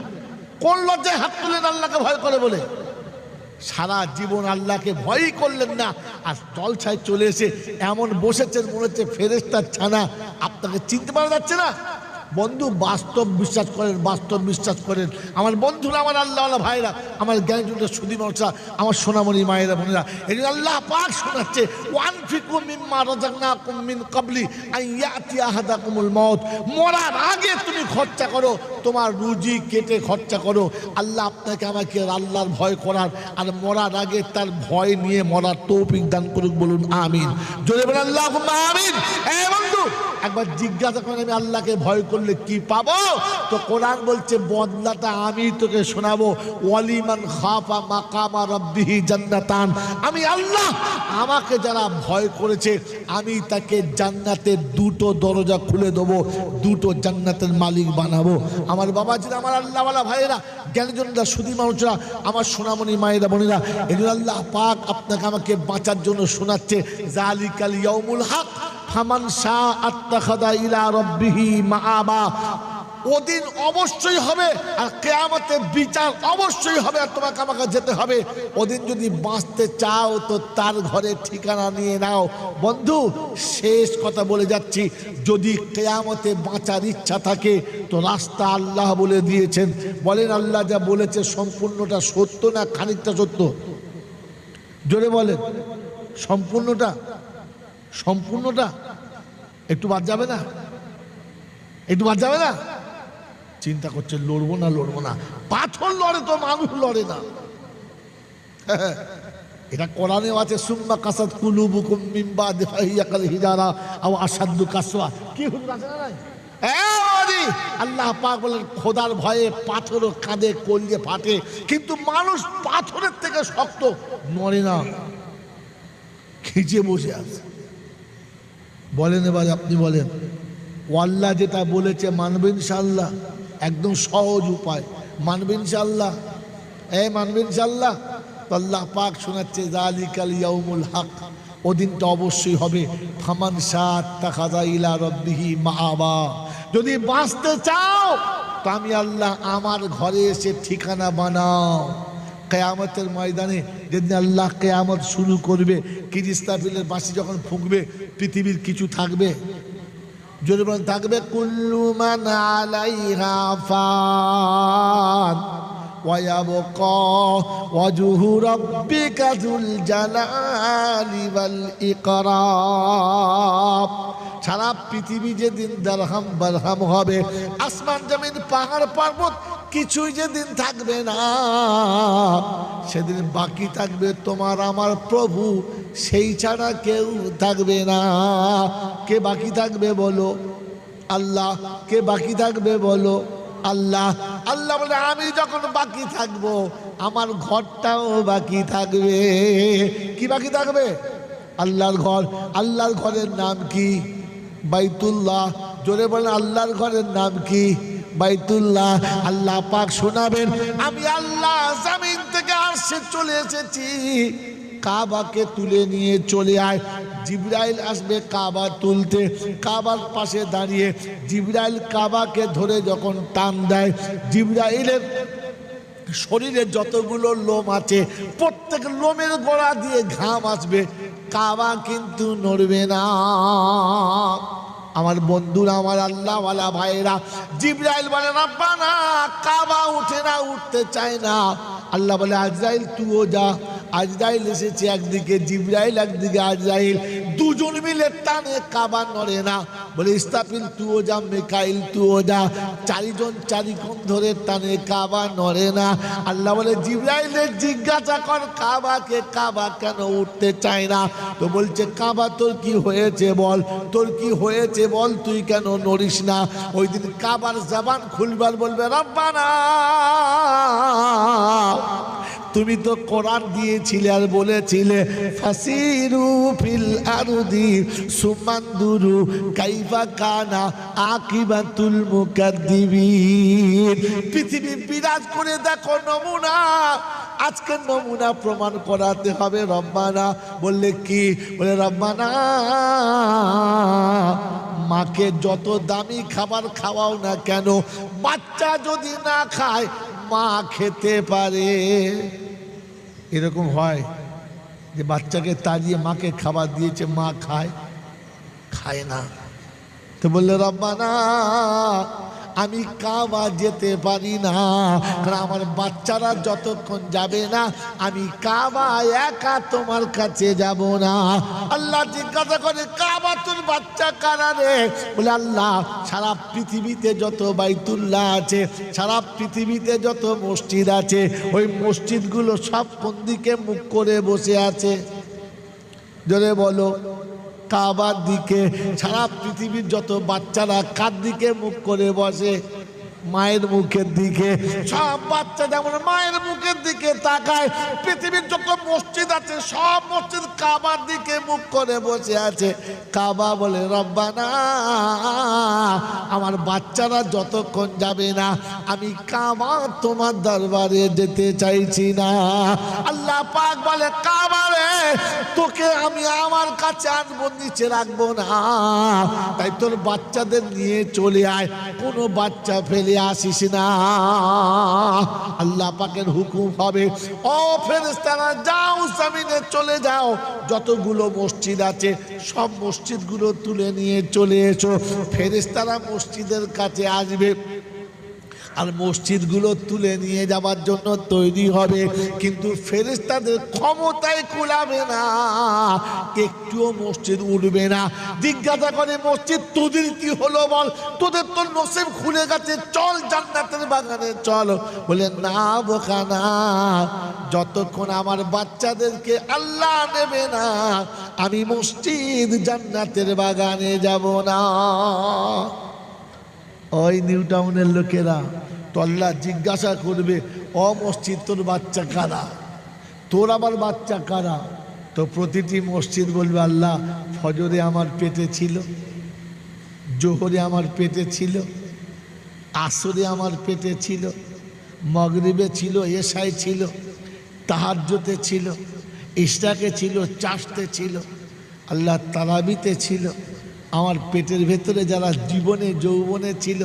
কোন লজ্জায় হাত তুললেন আল্লাহকে ভয় করে বলে? সারা জীবন আল্লাহকে ভয়ই করলেন না, আর জলছায় চলে এসে এমন বসেছেন মনে হচ্ছে ফেরেশতার ছানা, আপনাকে চিনতে পারা যাচ্ছে না। বন্ধু, বাস্তব বিশ্বাস করেন, বাস্তব বিশ্বাস করেন আমার বন্ধুরা, আমার আল্লাহওয়ালা ভাইরা, আমার জ্ঞানীজনরা, সুধী মানুষরা, আমার সোনামণি মায়েরা বোনেরা, এই জন্য আল্লাহ পাক শোনাচ্ছে, ওয়ানফিকু মিম্মা রাযাকনাকুম মিন ক্বাবলি আন ইয়াতিয়া আহাদাকুমুল মাউত, মরার আগে তুমি খরচা করো, তোমার রুজি কেটে খরচা করো। আল্লাহ আপনাকে আমাকে আল্লাহর ভয় করার আর মরার আগে তার ভয় নিয়ে মরার তৌফিক দান করুক, বলুন আমিন। জোরে বলেন আল্লাহুম্মা আমিন। এই বন্ধু, একবার জিজ্ঞাসা করেন আমি আল্লাহকে ভয় করলে কি পাবো? তো কোরআন বলছে বদলাটা আমি তোকে শোনাবো, ওয়ালিমান খাফা মাকামা রাব্বিহি জান্নাতান, আমি আল্লাহ, আমাকে যারা ভয় করেছে আমি তাকে জান্নাতের 2টো দরজা খুলে দেবো, 2টো জান্নাতের মালিক বানাবো। আমার বাবাজিরা, আমার আল্লাহওয়ালা ভাইয়েরা, জ্ঞানীজনরা, সুধী মানুষরা, আমার সোনামণি মায়েরা বোনেরা, এই জন্য আল্লাহ পাক আপনাকে আমাকে বাঁচার জন্য শোনাচ্ছে, যালিকাল ইয়াউমুল হক ফামান শাআ আত্তাখাযা ইলা রাব্বিহি মাআবা, ওদিন অবশ্যই হবে, আর কিয়ামতের বিচার অবশ্যই হবে, আর তোমাকে আমাকে যেতে হবে। ওদিন যদি বাঁচতে চাও তো তার ঘরে ঠিকানা নিয়ে নাও। বন্ধু, শেষ কথা বলে যাচ্ছি, যদি কিয়ামতে বাঁচার ইচ্ছা থাকে তো রাস্তা আল্লাহ বলে দিয়েছেন। বলেন, আল্লাহ যা বলেছে সম্পূর্ণটা সত্য না খানিকটা সত্য? জোরে বলেন, সম্পূর্ণটা? সম্পূর্ণটা? একটু বাদ যাবে না? একটু বাদ যাবে না? চিন্তা করছে লড়বো না লড়বো না, পাথর লড়ে তো মানুষ লড়ে না। এটা কোরআনে আছে, সুম্মা কাসাত কুলুবুকুম মিন বাদি ফাহিয়া কাল হিজারা আও আশাদ্দু কাসওয়া। কি হুজুর আছে না? আল্লাহ পাক বলেন খোদার ভয়ে পাথরও কাঁদে, কলিজে ফাটে, কিন্তু মানুষ পাথরের থেকে শক্ত, নড়ে না, খিচে বসে আছে। বলেন এবার আপনি বলেন, আল্লাহ যেটা বলেছে মানবেন ইনশাআল্লাহ? একদম সহজ উপায়, মানবেন ইনশাআল্লাহ? মানবেন ইনশাআল্লাহ? আল্লাহ পাক শোনাচ্ছে, যালিকাল ইয়াউমুল হক, ওদিনটা অবশ্যই হবে। ফামান শাআ আত্তাখাযা ইলা রাব্বিহি মাআবা, যদি বাঁচতে চাও তো আমি আল্লাহ আমার ঘরে এসে ঠিকানা বানাও। কিয়ামতের ময়দানে যেদিন আল্লাহ কিয়ামত শুরু করবে, কিরিস্তাফিলের বাঁশি যখন ফুঁকবে, পৃথিবীর কিছু থাকবে? জোরে বলেন, থাকবে? কুল্লু মান আলাইহা ফান ওয়া ইয়াবকা ওয়াজহু রাব্বিকা যুল জালালি ওয়াল ইকরাম। সারা পৃথিবী যেদিন দারহাম বারহাম হবে, আসমান জমিন পাহাড় পর্বত কিছুই যেদিন থাকবে না, সেদিন বাকি থাকবে তোমার আমার প্রভু, সেই ছাড়া কেউ থাকবে না। কে বাকি থাকবে বলো? আল্লাহ। কে বাকি থাকবে বলো? আল্লাহ। আল্লাহ বলে আমি যখন বাকি থাকবো আমার ঘরটাও বাকি থাকবে। কি বাকি থাকবে? আল্লাহর ঘর। আল্লাহর ঘরের নাম কি? বাইতুল্লাহ। জোরে বলেন, আল্লাহর ঘরের নাম কি? বাইতুল্লাহ। আল্লাহ পাক শোনাবেন, আমি আল্লাহ জমিন থেকে আরশে চলে এসেছি, কাবাকে তুলে নিয়ে চলে আয়। জিবরাইল আসবে কাবা তুলতে, কাবার পাশে দাঁড়িয়ে জিবরাইল কাবাকে ধরে যখন টান দেয়, জিবরাইলের শরীরে যতগুলো লোম আছে প্রত্যেক লোমের গোড়া দিয়ে ঘাম আসবে। কাবা কিন্তু নড়বে না। আমার বন্ধুরা, আমার আল্লাহওয়ালা ভাইরা, জিবরাইল বলে রব্বানা কাবা উঠে না, উঠতে চায় না। আল্লাহ বলে আজরাইল তুইও যা। আজরাইল এসেছে একদিকে, জিবরাইল একদিকে, আজরাইল দুজন মিলে টানে কাবা নড়ে না। বলে ইসরাফিল তুইও যা, মিকাইল তুইও যা। চারিজন চারিক্ষণ ধরে টানে, কাবা নড়ে না। আল্লাহ বলে জিবরাইলের জিজ্ঞাসা কর কাবাকে, কাবা কেন উঠতে চায় না? তো বলছে কাবা তোর কি হয়েছে বল, তোর কি হয়েছে বল, তুই কেন নড়িস না? ওই দিন কাবার জবান খুলবার বলবে রব্বানা তুমি তো কোরআন দিয়েছিলে আর বলেছিলে ফাসিরু ফিল আরদি সুমানদুরু কাইফা কানা আকিবাতুল মুকাদ্দিবিন। পৃথিবী বিরাজ করে দেখো নমুনা, আজকে নমুনা প্রমাণ করাতে হবে। রব্বানা বললে কি? বলে রব্বানা মাকে যত দামি খাবার খাওয়াও না কেন, বাচ্চা যদি না খায় মা খেতে পারে। এরকম হয় যে বাচ্চাকে তাড়িয়ে মাকে খাবার দিয়েছে, মা খায়? খায় না। তো বললে রব্বানা আমি কাবা যেতে পারি না, কারণ আমার বাচ্চারা যতক্ষণ যাবে না আমি কাবা একা তোমার কাছে যাব না। আল্লাহ জিজ্ঞাসা করে কাবা তোর বাচ্চা কারা রে? বলে আল্লাহ সারা পৃথিবীতে যত বাইতুল্লাহ আছে, সারা পৃথিবীতে যত মসজিদ আছে, ওই মসজিদগুলো সব কোন দিকে মুখ করে বসে আছে? জোরে বলো। কাবার দিকে। সারা পৃথিবীর যত বাচ্চারা কার দিকে মুখ করে বসে? মায়ের মুখের দিকে। সব বাচ্চা যেমন মায়ের মুখের দিকে তাকায়, পৃথিবীর যত মসজিদ আছে সব মসজিদ কাবার দিকে মুখ করে বসে আছে। কাবা বলে রব্বানা আমার বাচ্চারা যতক্ষণ যাবে না আমি কাবা তোমার দরবারে যেতে চাইছি না। আল্লাহ পাক বলে কাবা রে তোকে আমি আমার কাছে আনবো, নিচে রাখবো না। তাই তোর বাচ্চাদের নিয়ে চলে আয়, কোনো বাচ্চা ফেলে আসিস না। আল্লাহ পাকের হুকুম হবে ও ফেরেশতারা যাও জমিনে চলে যাও, যতগুলো মসজিদ আছে সব মসজিদগুলো তুলে নিয়ে চলে এসো। ফেরেশতারা মসজিদের কাছে আসবে আর মসজিদগুলো তুলে নিয়ে যাবার জন্য তৈরি হবে, কিন্তু ফেরেশতাদের ক্ষমতায় কুলাবে না, একটুও মসজিদ উঠবে না। জিজ্ঞাসা করে মসজিদ তোদের কি হলো বল, তোদের তোর নসিব খুলে গেছে, চল জান্নাতের বাগানে চল। বলে না বোকা না, যতক্ষণ আমার বাচ্চাদেরকে আল্লাহ নেবে না আমি মসজিদ জান্নাতের বাগানে যাব না। ওই নিউ টাউনের লোকেরা তো আল্লাহ জিজ্ঞাসা করবে ও মসজিদ তোর বাচ্চা কারা, তোর আবার বাচ্চা কারা? তো প্রতিটি মসজিদ বলবে আল্লাহ ফজরে আমার পেটে ছিল, জোহরে আমার পেটে ছিল, আসরে আমার পেটে ছিল, মগরিবে ছিল, এশায় ছিল, তাহাজ্জুদে ছিল, ইশরাকে ছিল, চাষতে ছিল, আল্লাহ তারাবিতে ছিল। আমার পেটের ভেতরে যারা জীবনে যৌবনে ছিল,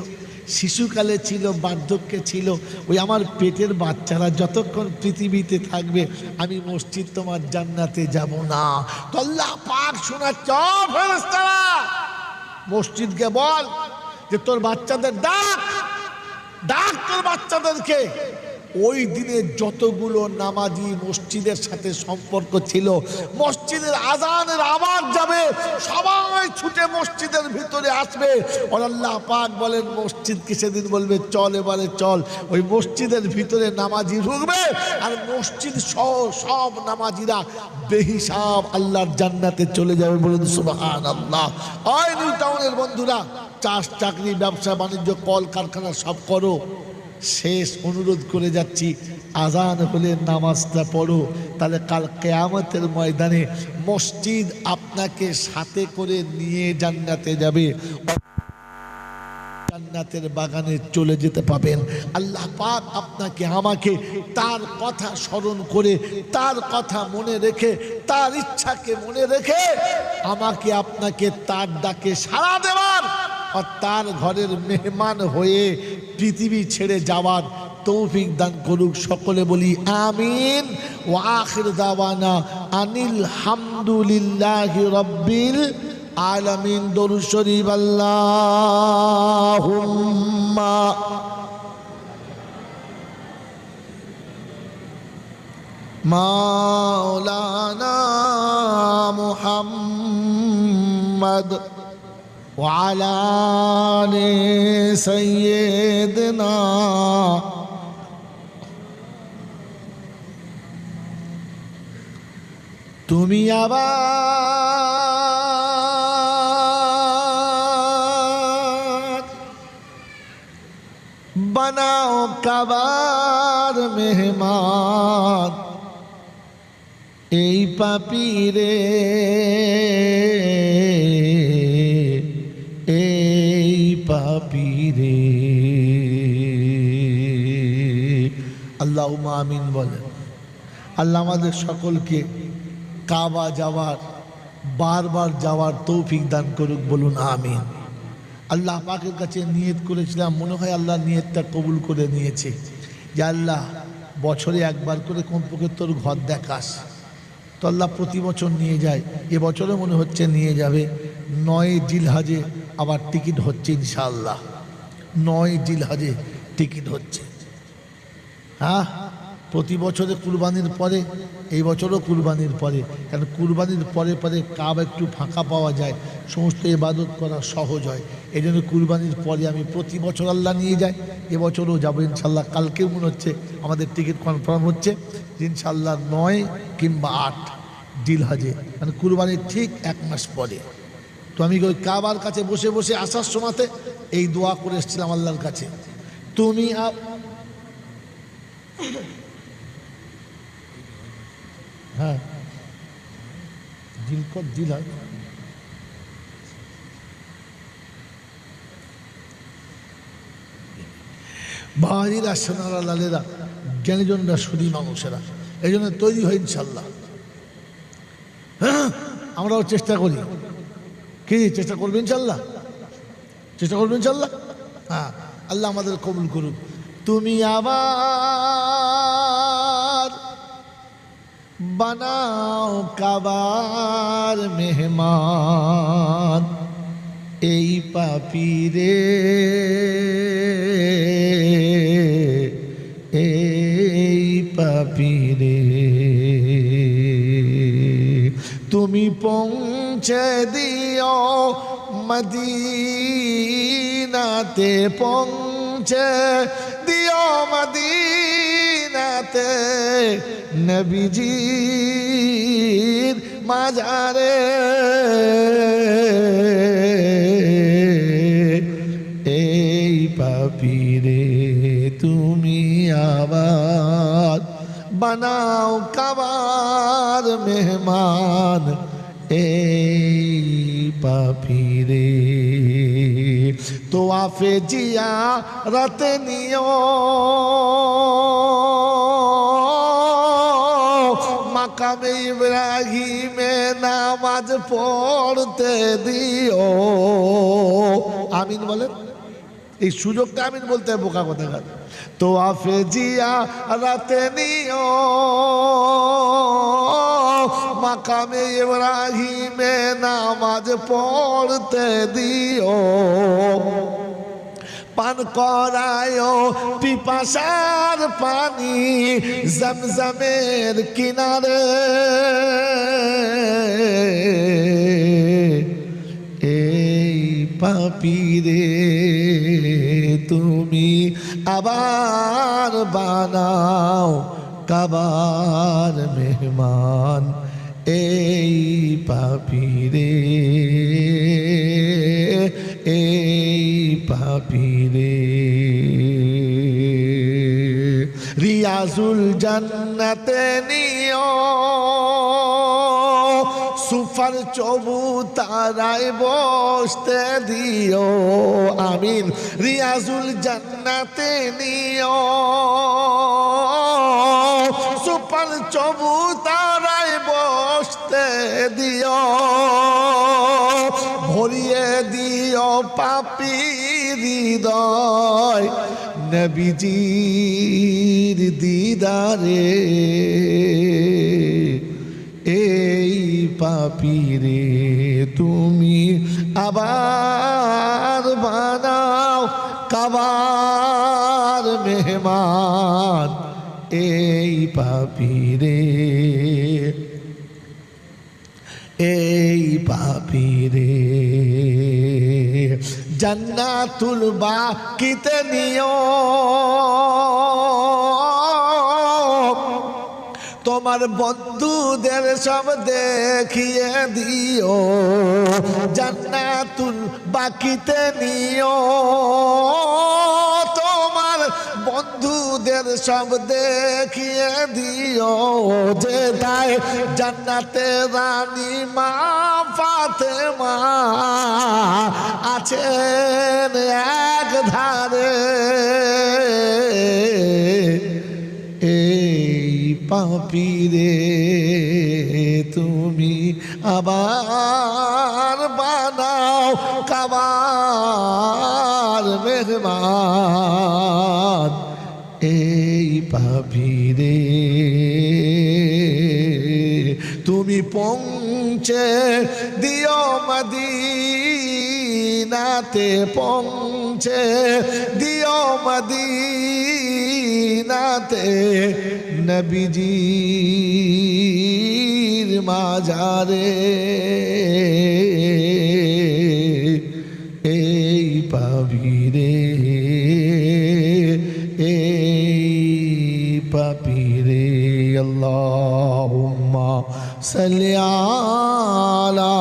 শিশুকালে ছিল, বার্ধক্যে ছিল, ওই আমার পেটের বাচ্চারা যতক্ষণ পৃথিবীতে থাকবে আমি মসজিদ তোমার জান্নাতে যাব না। তো আল্লাহ পাক শোনাচ্ছে ও ফেরেশতারা মসজিদকে বল যে তোর বাচ্চাদের ডাক, ডাক তোর বাচ্চাদেরকে। ওই দিনে যতগুলো নামাজি মসজিদের সাথে সম্পর্ক ছিল, মসজিদের আজানের আওয়াজ যাবে, সবাই ছুটে মসজিদের ভিতরে আসবে। আল্লাহ পাক বলেন মসজিদকে সেদিন বলবে চল এবারে চল। ওই মসজিদের ভিতরে নামাজি ঢুকবে আর মসজিদ সহ সব নামাজিরা বেহিসাব আল্লাহর জান্নাতে চলে যাবে। বলুন সুবহানাল্লাহ। ওই নিউ টাউনের বন্ধুরা চাষ চাকরি ব্যবসা বাণিজ্য কল কারখানা সব করো, শেষ অনুরোধ করে যাচ্ছি আজান হলে নামাজটা পড়ো, তাহলে কাল কিয়ামতের ময়দানে মসজিদ আপনাকে সাথে করে নিয়ে জান্নাতে যাবে, জান্নাতের বাগানে চলে যেতে পাবেন। আল্লাহ পাক আপনাকে আমাকে তার কথা স্মরণ করে, তার কথা মনে রেখে, তার ইচ্ছাকে মনে রেখে আমাকে আপনাকে তার ডাকে সাড়া দেওয়ার আর তার ঘরের মেহমান হয়ে পৃথিবী ছেড়ে যাওয়ার তৌফিক দান করুক। সকলে বলি আমিন। ওয়া আখির দাওয়ানা আনিল হামদুলিল্লাহি রাব্বিল আলামিন। দরুদ শরীফ আল্লাহুম্মা মাওলানা মুহাম্মদ ওয়া আলা আলি সাইয়্যিদিনা। তুমি আবার বানাও কাবার মেহমান এই পাপীরে, এই পাপীরে। আল্লাহুম্মা আমিন বলেন। আল্লাহ আমাদের সকলকে কাবা যাওয়ার, বারবার যাওয়ার তৌফিক দান করুক, বলুন আমিন। আল্লাহ পাকের কাছে নিয়ত করেছিলাম, মনে হয় আল্লাহ নিয়তটা কবুল করে নিয়েছে, যে আল্লাহ বছরে একবার করে কমপক্ষে তোর ঘর দেখাস। তো আল্লাহ প্রতি বছর নিয়ে যায়, এবছরে মনে হচ্ছে নিয়ে যাবে। 9 জিলহজে আবার টিকিট হচ্ছে ইনশাআল্লাহ, 9 জিলহজে টিকিট হচ্ছে। হ্যাঁ, প্রতি বছরে কুরবানির পরে, এই বছরও কুরবানির পরে, কারণ কুরবানির পরে পরে কাবা একটু ফাঁকা পাওয়া যায়, সমস্ত ইবাদত করা সহজ হয়। এই জন্য কুরবানির পরে আমি প্রতি বছর আল্লাহ নিয়ে যাই, এবছরও যাবো ইনশাল্লাহ। কালকেও মনে হচ্ছে আমাদের টিকিট কনফার্ম হচ্ছে ইনশাল্লাহ 9 কিংবা 8 জিলহজে, মানে কুরবানির ঠিক 1 মাস পরে। তো আমি ওই কাবার কাছে বসে বসে আসার সময়তে এই দোয়া করে এসেছিলাম আল্লাহর কাছে, তুমি হ্যাঁ দিলকত দিল হয়। বাহারিরা, সোনারা, লালেরা, জ্ঞানীজনরা, সুদী মানুষেরা, এই জন্য তৈরি হয় ইনশাল্লাহ। হ্যাঁ, আমরাও চেষ্টা করি। কি চেষ্টা করবে ইনশাল্লাহ? চেষ্টা করবে ইনশাল্লাহ। হ্যাঁ, আল্লাহ আমাদের কবুল করুক। তুমি আবার বানাও কাবার মেহমান এই পাপীরে, এই পাপীরে। তুমি পৌঁছে দিও মদিনাতে, পৌঁছে দিও মদিনাতে নবীজির মাজারে। এই পাপীরে তুমি আবার বানাও কাবার মেহমান এই পাপীরে। তো আফে জিয়া রাতে নিও মাকামে ইব্রাহিমে নামাজ পড়তে দিও। আমিন বলেন। এই সুযোগটা আমিন বলতে হয়, বোকা কথা কাজ। তো আফে জিয়া রাতে নিও মাকামে ইব্রাহিমে নামাজ পড়তে দিও। পান করায় পিপাসার পানি জমজমের কিনারে। এই পাপীরে তুমি আবার বানাও কাবার মেহমান এই পাপীরে, এই পাপীরে। রিয়াজুল জান্নাতে নিও সুফার চবুতারায় বসতে দিও। আমিন। রিয়াজুল জান্নাতে নিও সুফার চবুতারায় বসতে দিও। ভরিয়ে দিও পাপী হৃদয় নবীজির দিদারে। পাপীরে তুমি আবার বানাও কাবার মেহমান এই পাপীরে এই পাপীরে জান্নাতুল বাকিতে নিও তোমার বন্ধুদের সব দেখিয়ে দিও জান্নাতুল বাকিতে নিও তোমার বন্ধুদের সব দেখিয়ে দিও যেটায় জান্নাতে রানী মা ফাতেমা আছেন এক ধারে এই পাপীরে তুমি আবার বানাও কাবার মেহমান এই পাপীরে তুমি পৌঁছে দিও মদিনাতে পৌঁছে দিও মদিনাতে নবীজির মাজারে এই পাপীরে এই পাপীরে আল্লাহুম্মা সাল্লি আলা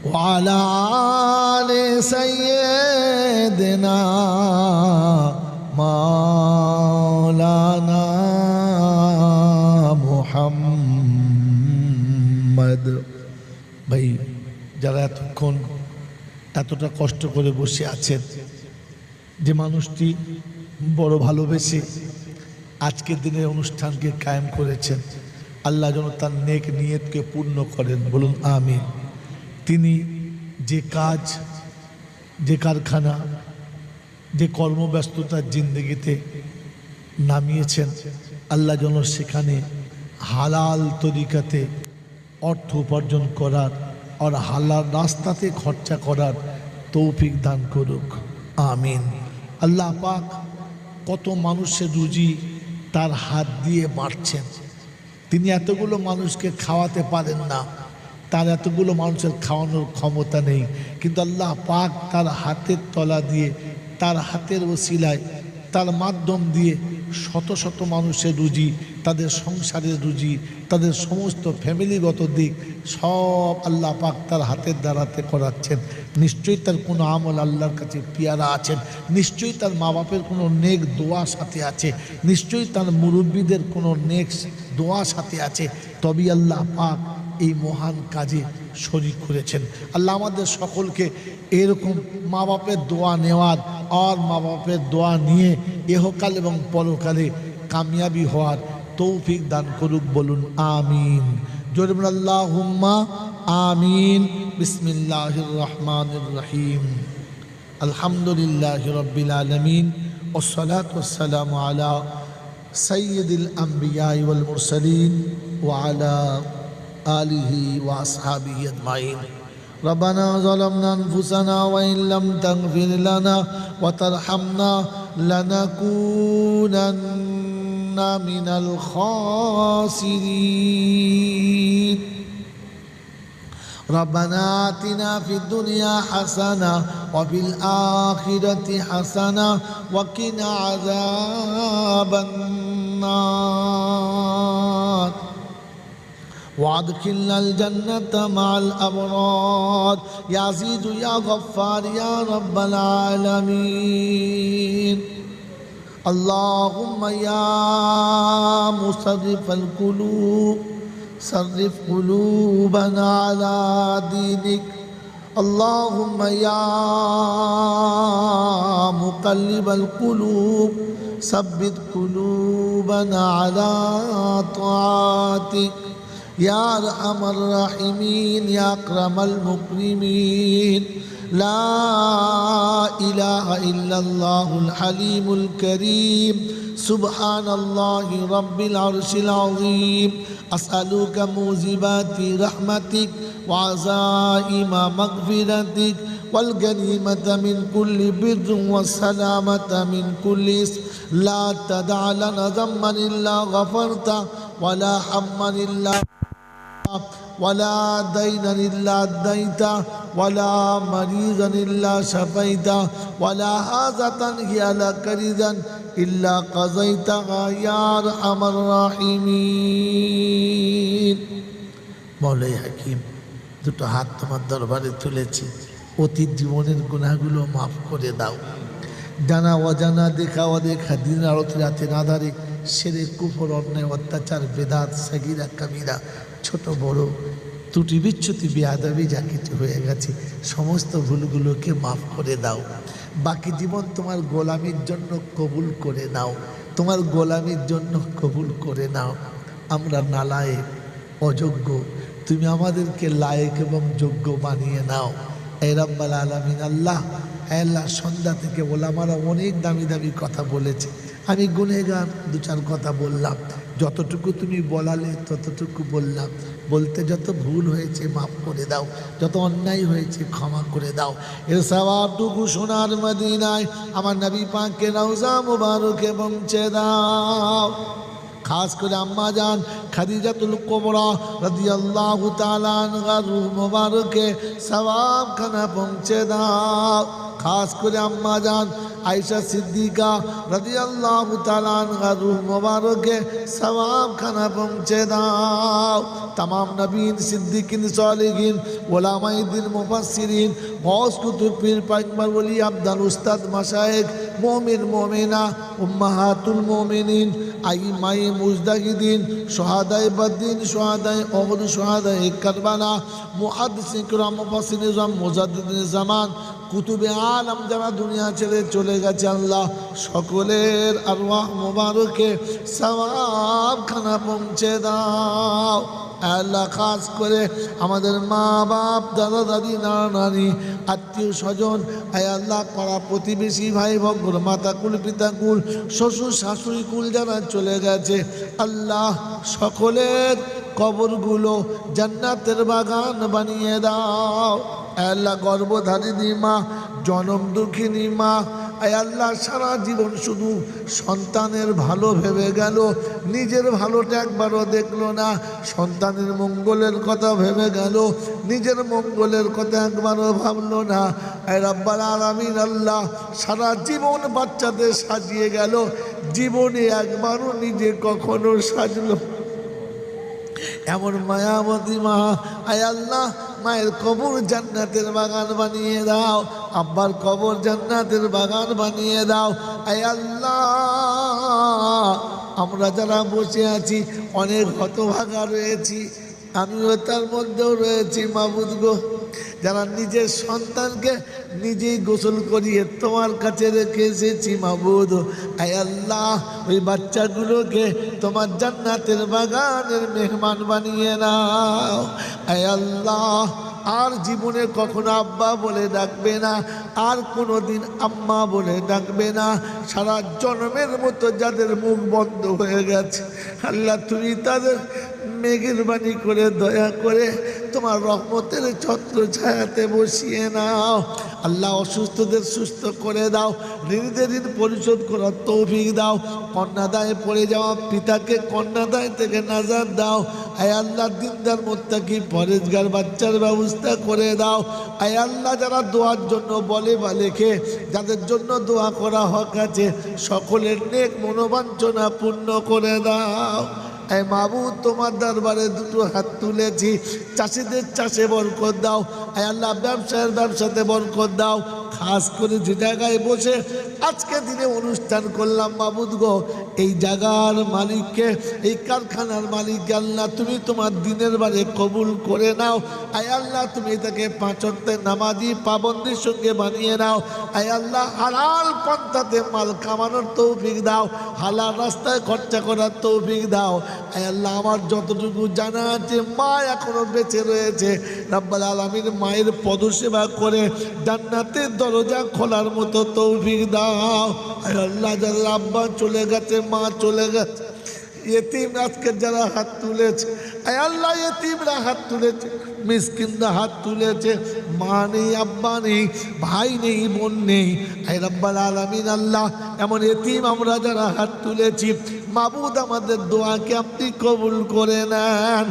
وعلى آل سيدنا مولانا محمد ভাই যারা এতক্ষণ এতটা কষ্ট করে বসে আছেন যে মানুষটি বড় ভালোবেসে আজকের দিনের অনুষ্ঠানকে কায়েম করেছেন আল্লাহ যেন তার নেক নিয়তকে পূর্ণ করেন বলুন আমিন তিনি যে কাজ যে কারখানা যে কর্মব্যস্ততার জিন্দগিতে নামিয়েছেন আল্লাহ যেন সেখানে হালাল তরিকাতে অর্থ উপার্জন করার আর হালাল রাস্তাতে খরচা করার তৌফিক দান করুক আমিন আল্লাহ পাক কত মানুষের রুজি তার হাত দিয়ে বাড়ছেন তিনি এতগুলো মানুষকে খাওয়াতে পারেন না তার এতগুলো মানুষের খাওয়ানোর ক্ষমতা নেই কিন্তু আল্লাহ পাক তার হাতের তলা দিয়ে তার হাতের ওসিলায় তার মাধ্যম দিয়ে শত শত মানুষের রুজি তাদের সংসারের রুজি তাদের সমস্ত ফ্যামিলিগত দিক সব আল্লাহ পাক তার হাতের দ্বারাতে করাচ্ছেন নিশ্চয়ই তার কোনো আমল আল্লাহর কাছে পিয়ারা আছেন নিশ্চয়ই তার মা বাপের কোনো নেক দোয়া সাথে আছে নিশ্চয়ই তার মুরব্বীদের কোনো নেক দোয়া সাথে আছে তবেই আল্লাহ পাক এই মহান কাজে শরীক করেছেন আল্লাহ আমাদের সকলকে এরকম মা বাপের দোয়া নেওয়ার আর মা বাপের দোয়া নিয়ে ইহকাল এবং পরকালে কামিয়াবি হওয়ার তৌফিক দান করুক বলুন আমিন জোরে বলুন আল্লাহুম্মা আমিন বিসমিল্লাহির রহমানির রহিম আলহামদুলিল্লাহি রাব্বিল আলামিন ওয়াসসালাতু ওয়াসসালামু আলা সাইয়্যিদিল আমবিয়া ওয়াল মুরসালিন ওয়া আলা آله وأصحابه أجمعين ربنا ظلمنا أنفسنا وإن لم تغفر لنا وترحمنا لنكونن من الخاسرين ربنا آتنا في الدنيا حسنة وفي الآخرة حسنة وقنا عذاب النار وادخلنا الجنة مع الأبرار يا عزيز يا غفار يا رب العالمين اللهم يا مصرف القلوب صرف قلوبنا على دينك اللهم يا مقلب القلوب ثبت قلوبنا على طاعتك ইয়া আরহামার রাহিমিন, ইয়া আকরামাল মুকরিমিন। লা ইলাহা ইল্লাল্লাহুল হালিমুল কারীম। সুবহানাল্লাহি রাব্বিল আরশিল আযীম। আসআলুকা মুজিবাতি রাহমাতিক ওয়া আযাইমা মাগফিরাতিক ওয়াল গানিমাতা মিন কুল্লি বিররিন ওয়াস সালামাতা মিন কুল্লি ইসম। লা তাদা লানা যামমান ইল্লা গাফারতা ওয়ালা হাম্মান ইল্লা ولا دينا إلا أديته ولا مريضا إلا شفيته ولا حاجة هي لك رضا إلا قضيتها يا أرحم الراحمين। মওলাই হাকিম, দুটো হাত তোমার দরবারে তুলেছি, অতীত জীবনের গুনাহগুলো মাফ করে দাও। জানা অজানা, দেখা অদেখা, দিন আরতি রাতে নাদারে, সেরে কুফর, অন্যায়, অত্যাচার, বেদাত, সাগিরা কাবিরা, ছোট বড় ত্রুটি বিচ্যুতি বেয়াদবি যা কিছু হয়ে গেছে সমস্ত ভুলগুলোকে মাফ করে দাও। বাকি জীবন তোমার গোলামির জন্য কবুল করে নাও, তোমার গোলামির জন্য কবুল করে নাও। আমরা নালায়েক, অযোগ্য, তুমি আমাদেরকে লায়েক এবং যোগ্য বানিয়ে নাও। এই রাব্বাল আলামিন। আল্লাহ, আল্লাহ, সন্ধ্যা থেকে ওলামারা অনেক দামি দামি কথা বলেছে, আমি গুনেগার, দু চার কথা বললাম, যতটুকু তুমি বলালে ততটুকু বললাম। বলতে যত ভুল হয়েছে মাফ করে দাও, যত অন্যায় হয়েছে ক্ষমা করে দাও। এর সওয়াবটুকু সোনার মদিনায় আমার নবী পাককে রওজা মুবারকে পৌঁছে দাও। খাস করে আম্মা জান খাদিজাতুল কুবরা রাদিয়াল্লাহু তাআলা আনহার রূহ মুবারকে সওয়াবখানা পৌঁছে দাও। খাস করে আম্মা জান আয়েশা সিদ্দিকা রাদিয়াল্লাহু তাআলা আনহার রূহ মুবারকে সওয়াবখানা পৌঁছে দাও। तमाम नबीन, सिद्दीकीन, सालिहीन, उलामाए दीन, मुफस्सिरीन, गौस कुतुब, पीर पैगंबर, वली, अब्दाल, उस्ताद, मशाइख, मोमिन, मोमिना, उम्महातुल मोमिनीन, आइमाए मुजतहिदीन, शुहादाए बद्दीन, शुहादाए उहद, शुहादाए करबला, मुहद्दिसिन किराम, मुफस्सिरीन, मुजद्दिदिन ज़मान, কুতুবে আলম যারা দুনিয়া ছেড়ে চলে গেছে, আল্লাহ সকলের আরওয়াহ মুবারকে সওয়াবখানা পৌঁছে দাও। আল্লাহ খাস করে আমাদের মা বাপ, দাদা দাদি, নানা নানি, আত্মীয় স্বজন, আয় আল্লাহ পাড়া প্রতিবেশী, ভাই ভগ্র, মাতা কুল, পিতা কুল, শ্বশুর শাশুড়ি কুল যারা চলে গেছে, আল্লাহ সকলের কবরগুলো জান্নাতের বাগান বানিয়ে দাও। আল্লাহ গর্ভধারিণী মা, জনম দুঃখিনী মা, আয় আল্লাহ সারা জীবন শুধু সন্তানের ভালো ভেবে গেল, নিজের ভালোটা একবারও দেখলো না। সন্তানের মঙ্গলের কথা ভেবে গেল, নিজের মঙ্গলের কথা একবারও ভাবলো না। আয় রাব্বাল আলামিন, আল্লাহ সারা জীবন বাচ্চাদের সাজিয়ে গেল, জীবনে একবারও নিজে কখনো সাজলো এমন মায়াবতী মা, আয় আল্লাহ মায়ের কবর জান্নাতের বাগান বানিয়ে দাও, আব্বার কবর জান্নাতের বাগান বানিয়ে দাও। আয় আল্লাহ, আমরা যারা বসে আছি অনেক হতভাগা রয়েছি, আমিও তার মধ্যেও রয়েছি মাবুদ গো, যারা নিজের সন্তানকে নিজেই গোসল করিয়ে তোমার কাছে রেখে এসেছি মাবুদ। আয় আল্লাহ, ওই বাচ্চাগুলোকে তোমার জান্নাতের বাগানের মেহমান বানিয়ে নাও। আয় আল্লাহ, আর জীবনে কখনো আব্বা বলে ডাকবে না, আর কোনো দিন আম্মা বলে ডাকবে না। সারা জন্মের মতো যাদের মুখ বন্ধ হয়ে গেছে, আল্লাহ তুমি তাদের মেঘের বাণী করে দয়া করে তোমার রহমতের ছত্র ছায়াতে বসিয়ে নাও। আল্লাহ অসুস্থদের সুস্থ করে দাও, ঋণীদের ঋণ পরিশোধ করার তৌফিক দাও। কন্যাদায়ে পড়ে যাওয়া পিতাকে কন্যাদায় থেকে নাজাত দাও। আয় আল্লাহ, দিনদার মুত্তাকি পরেজগার বাচ্চার ব্যবস্থা করে দাও। আয় আল্লাহ, যারা দোয়ার জন্য বলে বা লেখে, যাদের জন্য দোয়া করা হক আছে, সকলের নেক মনোবাঞ্ছনা পূর্ণ করে দাও। এই মাবুদ, তোমার দরবারে দুটো হাত তুলেছি, চাষিদের চাষে বরকত দাও। আয় আল্লাহ, ব্যবসায়ের ব্যবসাতে বরকত দাও। খাস করে যে জায়গায় বসে আজকে দিনে অনুষ্ঠান করলাম মাবুদ গো, এই জায়গার মালিককে, এই কারখানার মালিককে আল্লাহ তুমি তোমার দিনের বারে কবুল করে নাও। আয় আল্লাহ তুমি তাকে 5 ওয়াক্তের নামাজি পাবন্দির সঙ্গে বানিয়ে নাও। আয় আল্লাহ হালাল পন্থাতে মাল কামানোর তৌফিক দাও, হালাল রাস্তায় খরচা করার তৌফিক দাও। আয় আল্লাহ আমার যতটুকু জানা আছে মা এখনো বেঁচে রয়েছে, রাব্বুল আলামিন মায়ের পদসেবা করে জান্নাতের দরজা খোলার মতো তৌফিক দাও। আয় আল্লাহ যারা আব্বা চলে গেছে, মা চলে গেছে, ইতিম আজকে যারা হাত তুলেছে, আয় আল্লাহ ইতিমরা হাত তুলেছে, মিসকিনরা হাত তুলেছে, মা নেই, আব্বা নেই, ভাই নেই, বোন নেই, আয় রাব্বুল আলামিন আল্লাহ এমন ইতিম আমরা যারা হাত তুলেছি মাবুদ আমাদের দোয়াকে আপনি কবুল করে নেন।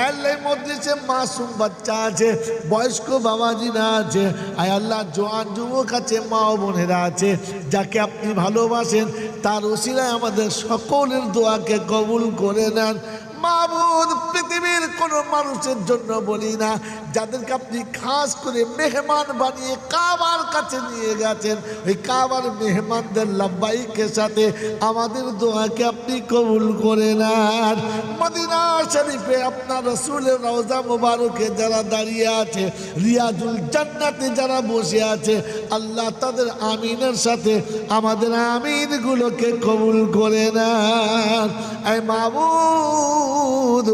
আল্লাহ মজলিসে মাসুম বাচ্চা আছে, বয়স্ক বাবাজিরা আছে, আয় আল্লাহ জোয়ান যুবক আছে, মা ও বোনেরা আছে, যাকে আপনি ভালোবাসেন তার ওসিলায় আমাদের সকলের দোয়াকে কবুল করে নেন। মাবুদ পৃথিবীর কোনো মানুষের জন্য বলি না, যাদেরকে আপনি খাস করে মেহমান বানিয়ে কাবার কাছে নিয়ে গেছেন, ওই কাবার মেহমানদের লাব্বাইকের সাথে আমাদের দোয়াকে আপনি কবুল করে নেন। মদিনা শরীফে আপনার রাসূলের রওজা মুবারকে যারা দাঁড়িয়ে আছে, রিয়াজুল জান্নাতে যারা বসে আছে, আল্লাহ তাদের আমিনের সাথে আমাদের আমিনগুলোকে কবুল করে নেন। এই মাবুদ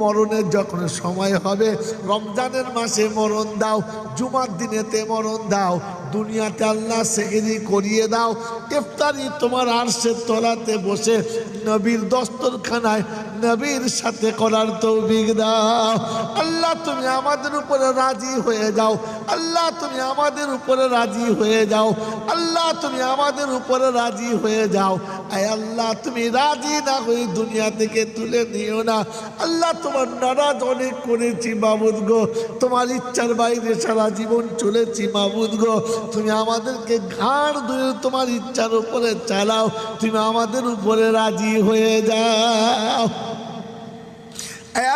মরণের যখন সময় হবে, রমজানের মাসে মরণ দাও, জুমার দিনেতে মরণ দাও, দুনিয়াতে আল্লাহ সেহরি করিয়ে দাও, ইফতারি তোমার আরশের তলাতে বসে নবীর দস্তরখানায় নবীর সাথে করার তৌফিক দাও। আল্লাহ তুমি আমাদের উপরে রাজি হয়ে যাও, আল্লাহ তুমি আমাদের উপরে রাজি হয়ে যাও, আল্লাহ তুমি আমাদের উপরে রাজি হয়ে যাও। আয় আল্লাহ তুমি রাজি না হয়ে দুনিয়া থেকে তুলে নিও না। আল্লাহ তোমার নারাজ অনেক করেছি মাবুদ গো, তোমার ইচ্ছার বাইরে সারা জীবন চলেছি মাবুদ গো, তুমি আমাদেরকে ঘাড় ধরে তোমার ইচ্ছার উপরে চালাও, তুমি আমাদের উপরে রাজি হয়ে যাও।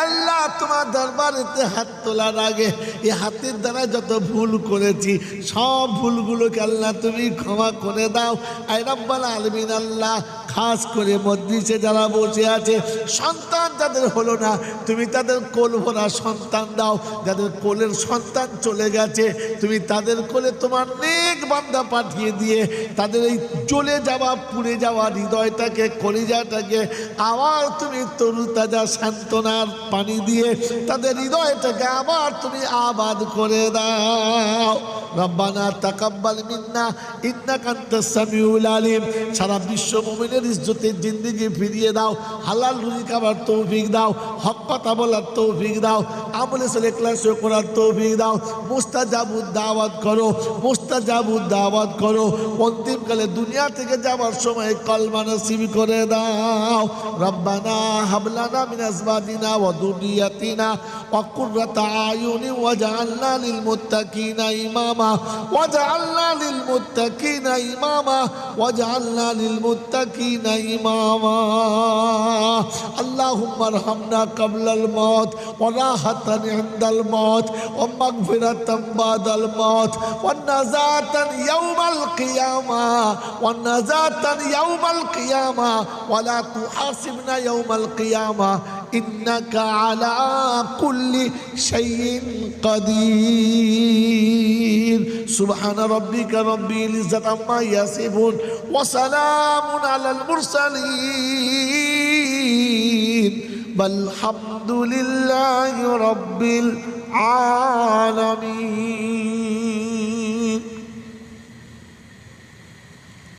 আল্লাহ তোমার দরবারেতে হাত তোলার আগে এই হাতের দ্বারা যত ভুল করেছি সব ভুলগুলোকে আল্লাহ তুমি ক্ষমা করে দাও। আয় রাব্বুল আলামিন আল্লাহ খাস করে মজলিসে যারা বসে আছে, সন্তান যাদের হলো না তুমি তাদের কোল ভরা সন্তান দাও, যাদের কোলের সন্তান চলে গেছে তুমি তাদের কোলে তোমার নেক বান্দা পাঠিয়ে দিয়ে তাদের এই জ্বলে যাওয়া পুড়ে যাওয়া হৃদয়টাকে, কলিজাটাকে আবার তুমি তরুতাজা সান্ত্বনার পানি দিয়ে তাদের হৃদয়টাকে আবার তুমি আবাদ করে দাও। রব্বানা তাকাব্বাল মিন্না ইন্নাকা আনতাস সামিউল আলিম। সারা বিশ্ব মুমিনের ইজ্জতের জিন্দেগি ফিরিয়ে দাও, হালাল রুজি খাবার তৌফিক দাও, হক কথা বলার তৌফিক দাও, আমলে সলে ইখলাস করার তৌফিক দাও। মুস্তাজাবুদ দাওয়াত করো, মুস্তাজাবুদ দাওয়াত করো। অন্তিমকালে দুনিয়া থেকে যাওয়ার সময় কলমা নসিব করে দাও। রব্বানা হাবলানা মিন আজওয়াজিনা ওয়া যুররিয়াতিনা ওয়া কুররাতা আয়ুনি ওয়াজআলনা লিল মুত্তাকিনা ইমামা ওয়াজআলনা লিল মুত্তাকিনা ইমামা ওয়াজআলনা লিল মুত্তাকিনা ইমামা। আল্লাহুম্মা আরহামনা ক্বাবলাল মাউত ওয়া রাহাতান ইনদাল মাউত ওয়া মাগফিরাতান বাদাল মাউত ওয়া নাজাতান ইয়াউমাল কিয়ামা ওয়া নাজাতান ইয়াউমাল কিয়ামা ওয়া লা তুহাসিবনা ইয়াউমাল কিয়ামা ইন্নাকা আলা কুল্লি শাইইন কাদির। সুবহানা রাব্বিকা রাব্বিল ইজ্জাতি আম্মা ইয়াসিফুন ওয়া সালামুন আলাল মুরসালিন ওয়ালহামদুলিল্লাহি রাব্বিল আলামিন।